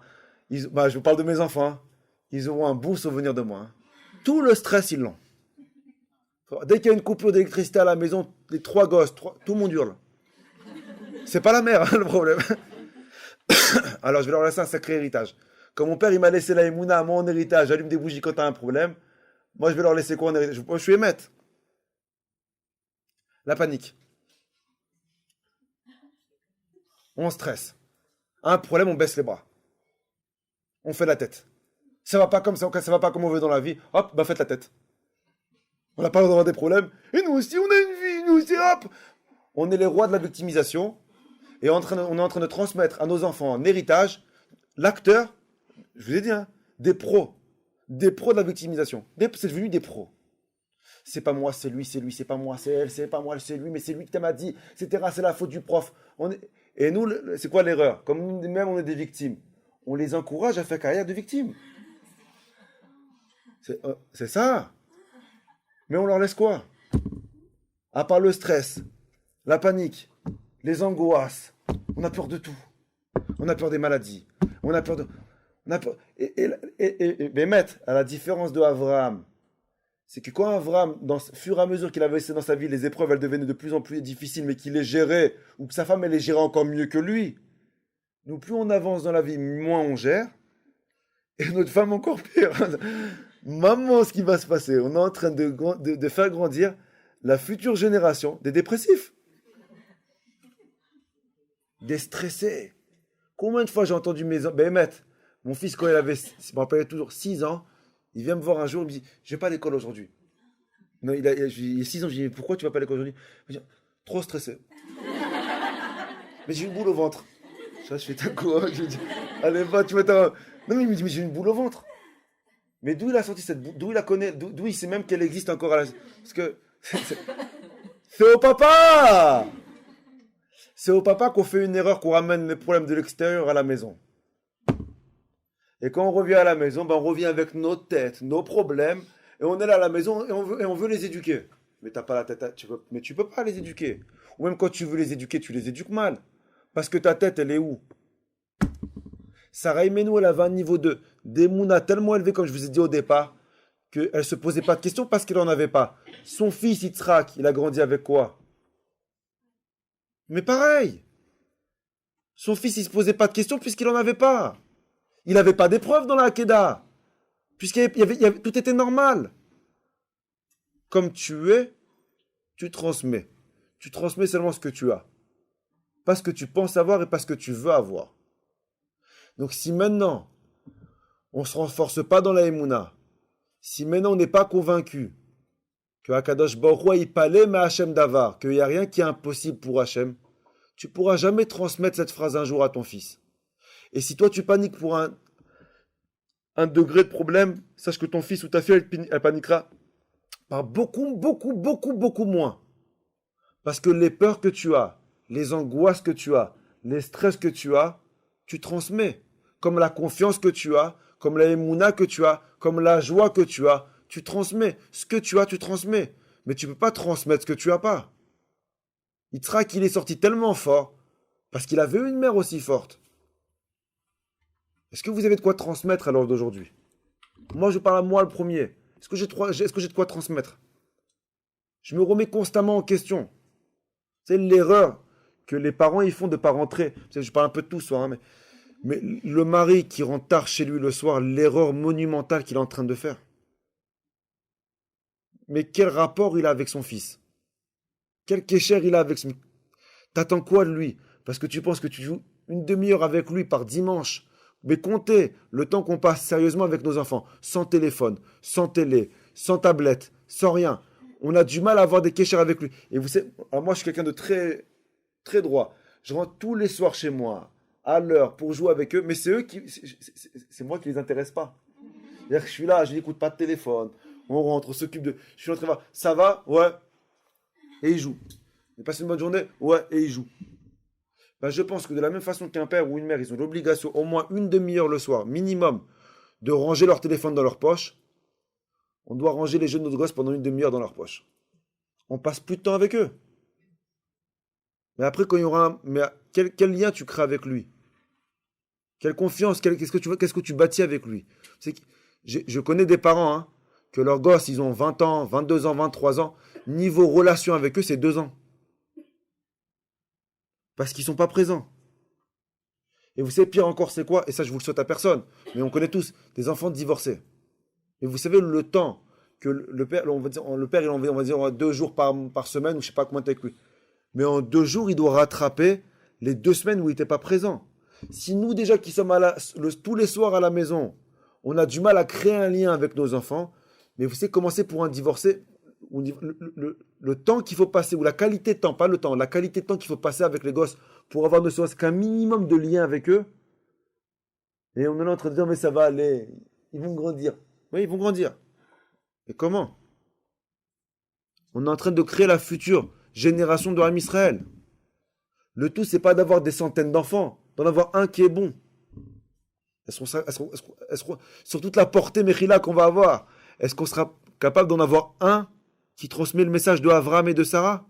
Je vous parle de mes enfants. Hein. Ils auront un beau souvenir de moi. Hein. Tout le stress, ils l'ont. Dès qu'il y a une coupure d'électricité à la maison, les 3 gosses, tout le monde hurle. C'est pas la mère, hein, le problème. Alors, je vais leur laisser un sacré héritage. Comme mon père, il m'a laissé la Emouna à mon héritage, j'allume des bougies quand t'as un problème. Moi, je vais leur laisser quoi en héritage? Je suis émette. La panique. On stresse. Un problème, on baisse les bras. On fait la tête. Ça va pas comme ça, ça va pas comme on veut dans la vie. Hop, faites la tête. On n'a pas le droit d'avoir des problèmes. Et nous aussi, on a une vie, nous aussi, hop. On est les rois de la victimisation. Et on est en train de transmettre à nos enfants en héritage l'acteur, je vous ai dit, hein, des pros de la victimisation. C'est devenu des pros. C'est pas moi, c'est lui, c'est pas moi, c'est elle, c'est pas moi, c'est lui, mais c'est lui qui m'a dit, etc. C'est la faute du prof. Et nous, c'est quoi l'erreur? Comme nous-mêmes, on est des victimes. On les encourage à faire carrière de victime. C'est ça. Mais on leur laisse quoi? À part le stress, la panique, les angoisses, on a peur de tout. On a peur des maladies. On a peur de... Mais maître, à la différence de Abraham, c'est que quand Abraham, fur et à mesure qu'il avait essayé dans sa vie, les épreuves, elles devenaient de plus en plus difficiles, mais qu'il les gérait, ou que sa femme, elle les gérait encore mieux que lui. Nous, plus on avance dans la vie, moins on gère, et notre femme encore pire. Maman, ce qui va se passer, on est en train de faire grandir la future génération des dépressifs. Des stressés. Combien de fois j'ai entendu mon fils, quand il avait, je me rappelle toujours, 6 ans, il vient me voir un jour, il me dit, je vais pas à l'école aujourd'hui. Non, il a 6 ans, je lui dis, mais pourquoi tu vas pas à l'école aujourd'hui? Il me dit, trop stressé. Mais j'ai une boule au ventre. Je fais ta quoi? Je lui dis, allez, va, tu m'attends. Non, mais il me dit, mais j'ai une boule au ventre. Mais d'où il a sorti cette boule? D'où il la connaît? D'où il sait même qu'elle existe encore à la... Parce que c'est au papa! C'est au papa qu'on fait une erreur, qu'on ramène les problèmes de l'extérieur à la maison. Et quand on revient à la maison, on revient avec nos têtes, nos problèmes, et on est là à la maison et on veut les éduquer. Mais t'as pas la tête, mais tu peux pas les éduquer. Ou même quand tu veux les éduquer, tu les éduques mal. Parce que ta tête, elle est où? Sarah Imenu, elle avait un niveau d'émouna tellement élevé, comme je vous ai dit au départ, qu'elle ne se posait pas de questions parce qu'elle n'en avait pas. Son fils Yitzhak, il a grandi avec quoi? Mais pareil. Son fils, il ne se posait pas de questions puisqu'il n'en avait pas. Il n'avait pas d'épreuve dans la Hakeda. Tout était normal. Comme tu es, tu transmets. Tu transmets seulement ce que tu as. Pas ce que tu penses avoir et pas ce que tu veux avoir. Donc si maintenant, on ne se renforce pas dans la Emouna, si maintenant on n'est pas convaincu que Akadosh Baruch Hu il palait mais Hachem Davar, qu'il n'y a rien qui est impossible pour Hachem, tu ne pourras jamais transmettre cette phrase un jour à ton fils. Et si toi tu paniques pour un degré de problème, sache que ton fils ou ta fille, elle paniquera par beaucoup, beaucoup, beaucoup, beaucoup moins. Parce que les peurs que tu as, les angoisses que tu as, les stress que tu as, tu transmets. Comme la confiance que tu as, comme la émouna que tu as, comme la joie que tu as, tu transmets. Ce que tu as, tu transmets. Mais tu ne peux pas transmettre ce que tu n'as pas. Yitzhak, il est sorti tellement fort, parce qu'il avait une mère aussi forte. Est-ce que vous avez de quoi transmettre à l'heure d'aujourd'hui? Moi, je parle à moi le premier. Est-ce que j'ai de quoi transmettre? Je me remets constamment en question. C'est l'erreur que les parents ils font de ne pas rentrer. Je parle un peu de tout ce soir, mais le mari qui rentre tard chez lui le soir, l'erreur monumentale qu'il est en train de faire. Mais quel rapport il a avec son fils? Quel kécher il a avec son... T'attends quoi de lui? Parce que tu penses que tu joues une demi-heure avec lui par dimanche. Mais comptez le temps qu'on passe sérieusement avec nos enfants, sans téléphone, sans télé, sans tablette, sans rien. On a du mal à avoir des kéchers avec lui. Et vous savez, moi je suis quelqu'un de très, très droit. Je rentre tous les soirs chez moi, à l'heure, pour jouer avec eux, mais c'est moi qui les intéresse pas. C'est-à-dire que je suis là, je n'écoute pas de téléphone, on rentre, on s'occupe de... Je suis en train de voir, ça va? Ouais. Et il joue. Il passe une bonne journée? Ouais. Et il joue. Ben, je pense que de la même façon qu'un père ou une mère, ils ont l'obligation, au moins une demi-heure le soir, minimum, de ranger leur téléphone dans leur poche, on doit ranger les jeux de notre gosse pendant une demi-heure dans leur poche. On passe plus de temps avec eux. Mais après, quand il y aura un... Mais quel lien tu crées avec lui? Quelle confiance? Qu'est-ce que tu bâtis avec lui? Je connais des parents, hein, que leurs gosses, ils ont 20 ans, 22 ans, 23 ans. Niveau relation avec eux, c'est 2 ans. Parce qu'ils ne sont pas présents. Et vous savez, pire encore, c'est quoi? Et ça, je vous le souhaite à personne. Mais on connaît tous des enfants divorcés. Et vous savez, le temps que le père, il va dire 2 jours par semaine, ou je ne sais pas combien avec lui. Mais en 2 jours, il doit rattraper les 2 semaines où il n'était pas présent. Si nous, déjà, qui sommes tous les soirs à la maison, on a du mal à créer un lien avec nos enfants, mais vous savez, commencer pour un divorcé, le temps qu'il faut passer, ou la qualité de temps, pas le temps, la qualité de temps qu'il faut passer avec les gosses pour avoir ne serait-ce qu'un minimum de lien avec eux. Et on est là en train de dire, mais ça va aller, ils vont grandir. Oui, ils vont grandir. Et comment? On est en train de créer la future génération de Ham Israël. Le tout, c'est pas d'avoir des centaines d'enfants, d'en avoir un qui est bon. Sur toute la portée Mechila qu'on va avoir, est-ce qu'on sera capable d'en avoir un qui transmet le message de Avraham et de Sarah?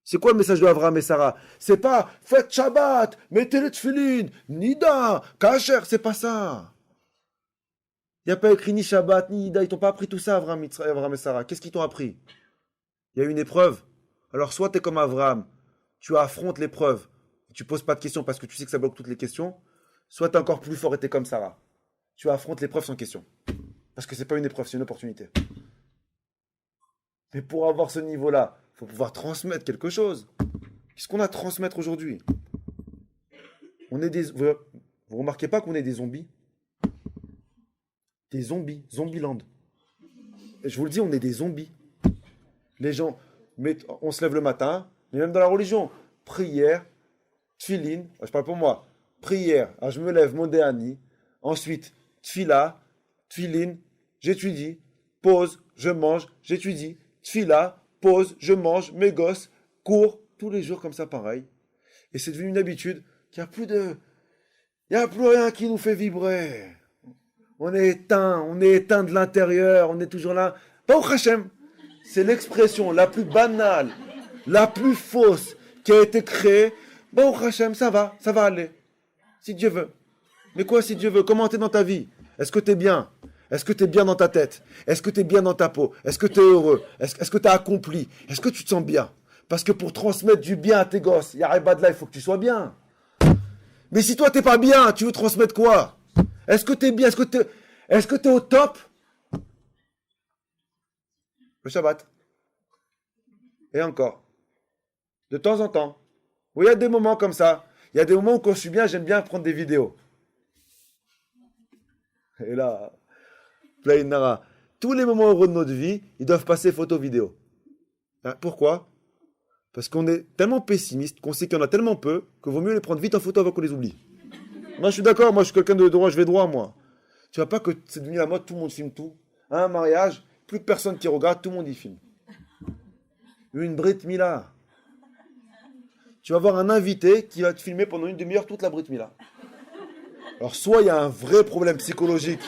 C'est quoi le message de Avraham et Sarah? C'est pas faites Shabbat, mettez les tefillin, Nida, Kacher, c'est pas ça. Il n'y a pas écrit ni Shabbat, ni Nida, ils t'ont pas appris tout ça, Avraham et Sarah. Qu'est-ce qu'ils t'ont appris? Il y a une épreuve. Alors soit tu es comme Avraham, tu affrontes l'épreuve, tu poses pas de questions parce que tu sais que ça bloque toutes les questions, soit tu es encore plus fort et tu es comme Sarah. Tu affrontes l'épreuve sans question. Parce que c'est pas une épreuve, c'est une opportunité. Mais pour avoir ce niveau-là, il faut pouvoir transmettre quelque chose. Qu'est-ce qu'on a à transmettre aujourd'hui? Vous remarquez pas qu'on est des zombies? Des zombies, Zombieland. Et je vous le dis, on est des zombies. Les gens, on se lève le matin, mais même dans la religion, prière, tfilin, je parle pour moi, prière, alors je me lève, modéani, ensuite, tfila, tfilin, j'étudie, pause, je mange, j'étudie, tfila, pause, je mange, mes gosses, cours, tous les jours comme ça, pareil. Et c'est devenu une habitude qu'il n'y a plus rien qui nous fait vibrer. On est éteint de l'intérieur, on est toujours là. Baruch Hashem, c'est l'expression la plus banale, la plus fausse qui a été créée. Baruch Hashem, ça va aller, si Dieu veut. Mais quoi si Dieu veut? Comment t'es dans ta vie? Est-ce que t'es bien? Est-ce que t'es bien dans ta tête? Est-ce que t'es bien dans ta peau? Est-ce que t'es heureux? Est-ce que t'as accompli? Est-ce que tu te sens bien? Parce que pour transmettre du bien à tes gosses, Yaribadla, il faut que tu sois bien. Mais si toi t'es pas bien, tu veux transmettre quoi? Est-ce que t'es bien? Est-ce que t'es au top? Le Shabbat. Et encore. De temps en temps. Oui, il y a des moments comme ça. Il y a des moments où quand je suis bien, j'aime bien prendre des vidéos. Et là, Plain Nara, tous les moments heureux de notre vie, ils doivent passer photo-vidéo. Hein, pourquoi? Parce qu'on est tellement pessimiste qu'on sait qu'il y en a tellement peu qu'il vaut mieux les prendre vite en photo avant qu'on les oublie. Moi, je suis d'accord, moi, je suis quelqu'un de droit, je vais droit, moi. Tu vois pas que c'est devenu la mode, tout le monde filme tout. Un mariage, plus de personnes qui regardent, tout le monde y filme. Une Brit Mila. Tu vas avoir un invité qui va te filmer pendant une demi-heure toute la Brit Mila. Alors, soit il y a un vrai problème psychologique,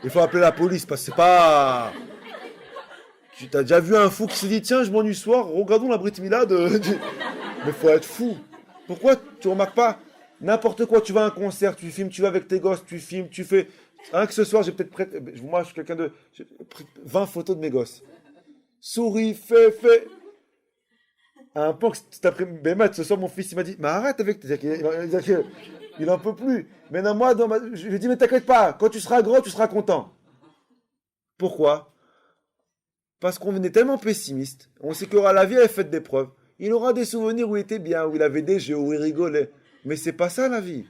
il faut appeler la police parce que c'est pas. Tu as déjà vu un fou qui s'est dit tiens, je m'ennuie ce soir, regardons la Brit Mila Mais faut être fou. Pourquoi tu remarques pas n'importe quoi? Tu vas à un concert, tu filmes, tu vas avec tes gosses, tu filmes, tu fais. Rien que ce soir, j'ai peut-être prêt. Moi, je suis quelqu'un de. J'ai pris 20 photos de mes gosses. Souris, fais. À un point que cet après-midi, ce soir, mon fils, il m'a dit mais arrête avec. Il n'en peut plus. Maintenant, moi, je lui ai dit mais t'inquiète pas, quand tu seras gros, tu seras content. Pourquoi? Parce qu'on est tellement pessimiste. On sait qu'aura la vie, elle est faite d'épreuves. Il aura des souvenirs où il était bien, où il avait des jeux, où il rigolait. Mais c'est pas ça la vie.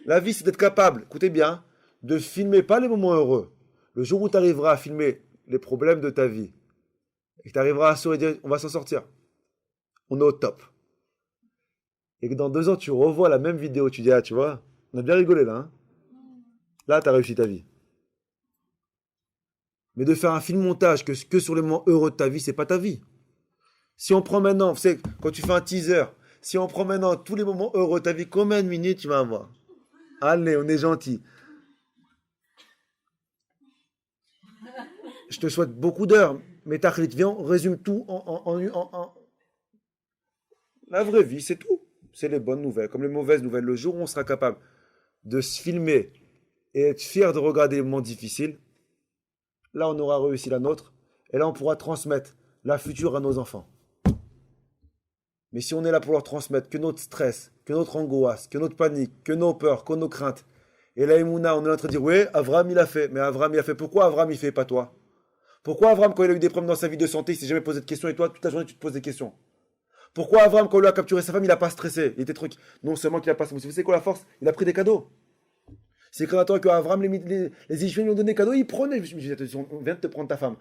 La vie, c'est d'être capable, écoutez bien, de filmer pas les moments heureux. Le jour où tu arriveras à filmer les problèmes de ta vie, et que tu arriveras à sourire et dire, on va s'en sortir. On est au top. Et que dans 2 ans, tu revois la même vidéo, tu dis, ah, tu vois, on a bien rigolé là. Hein, là, tu as réussi ta vie. Mais de faire un film montage que sur les moments heureux de ta vie, c'est pas ta vie. Si on prend maintenant, vous savez, quand tu fais un teaser, si on prend maintenant tous les moments heureux de ta vie, combien de minutes tu vas avoir? Allez, on est gentil. Je te souhaite beaucoup d'heures, mais Tachlit, viens, on résume tout en. La vraie vie, c'est tout. C'est les bonnes nouvelles, comme les mauvaises nouvelles. Le jour où on sera capable de se filmer et être fier de regarder les moments difficiles, là, on aura réussi la nôtre. Et là, on pourra transmettre la future à nos enfants. Mais si on est là pour leur transmettre que notre stress, que notre angoisse, que notre panique, que nos peurs, que nos craintes, et là, Emouna, on est en train de dire, oui, Avram, il a fait. Mais Avram, il a fait. Pourquoi Avram, il fait pas toi? Pourquoi Avram, quand il a eu des problèmes dans sa vie de santé, il s'est jamais posé de questions et toi, toute la journée, tu te poses des questions? Pourquoi Avram, quand il a capturé sa femme, il n'a pas stressé? Il était truc. Non seulement qu'il n'a pas stressé, vous savez quoi la force? Il a pris des cadeaux. C'est quand attend que Avram, les Ishmaélites lui ont donné des cadeaux, il prenait. Je me dis, attention, on vient de te prendre ta femme.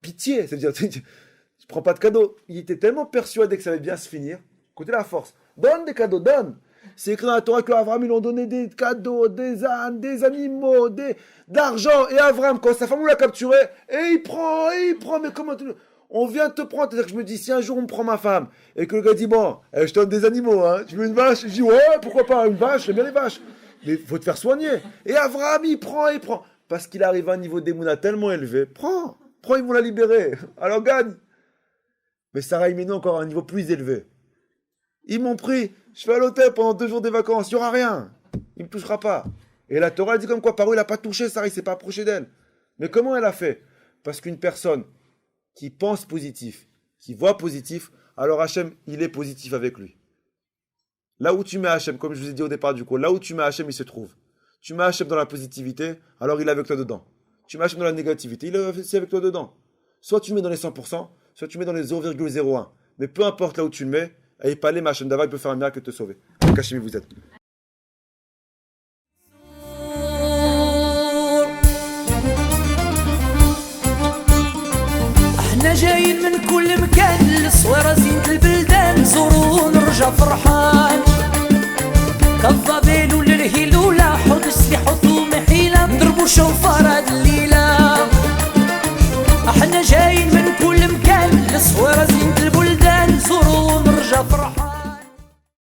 Pitié, c'est-à-dire, tu ne prends pas de cadeaux. Il était tellement persuadé que ça allait bien se finir. Écoutez la force. Donne des cadeaux, donne. C'est écrit dans la Torah qu'Avram, ils lui ont donné des cadeaux, des ânes, des animaux, d'argent. Et Avram, quand sa femme l'a capturé, et il prend, mais comment on vient de te prendre. C'est-à-dire que je me dis, si un jour on me prend ma femme, et que le gars dit, bon, je te donne des animaux, hein, tu veux une vache? Je dis, ouais, pourquoi pas, une vache, j'aime bien les vaches. Mais il faut te faire soigner. Et Avram, il prend. Parce qu'il arrive à un niveau d'émouna tellement élevé. Prends, ils vont la libérer. Alors gagne. Mais Sarah Imenu encore à un niveau plus élevé. Ils m'ont pris. Je vais à l'hôtel pendant 2 jours des vacances. Il n'y aura rien. Il ne me touchera pas. Et la Torah dit comme quoi, Paro, il n'a pas touché Sarah, il ne s'est pas approché d'elle. Mais comment elle a fait? Parce qu'une personne qui pense positif, qui voit positif, alors Hachem, il est positif avec lui. Là où tu mets Hachem, comme je vous ai dit au départ du cours, là où tu mets Hachem, il se trouve. Tu mets Hachem dans la positivité, alors il est avec toi dedans. Tu mets Hachem dans la négativité, il est aussi avec toi dedans. Soit tu mets dans les 100%, soit tu mets dans les 0,01. Mais peu importe là où tu le mets, et pas les Hachem d'Ava, il peut faire un miracle et te sauver. Donc Hachem, vous êtes. احنا جايين من كل مكان للصويرة زينة البلدان نزورو ونرجع فرحان كذاب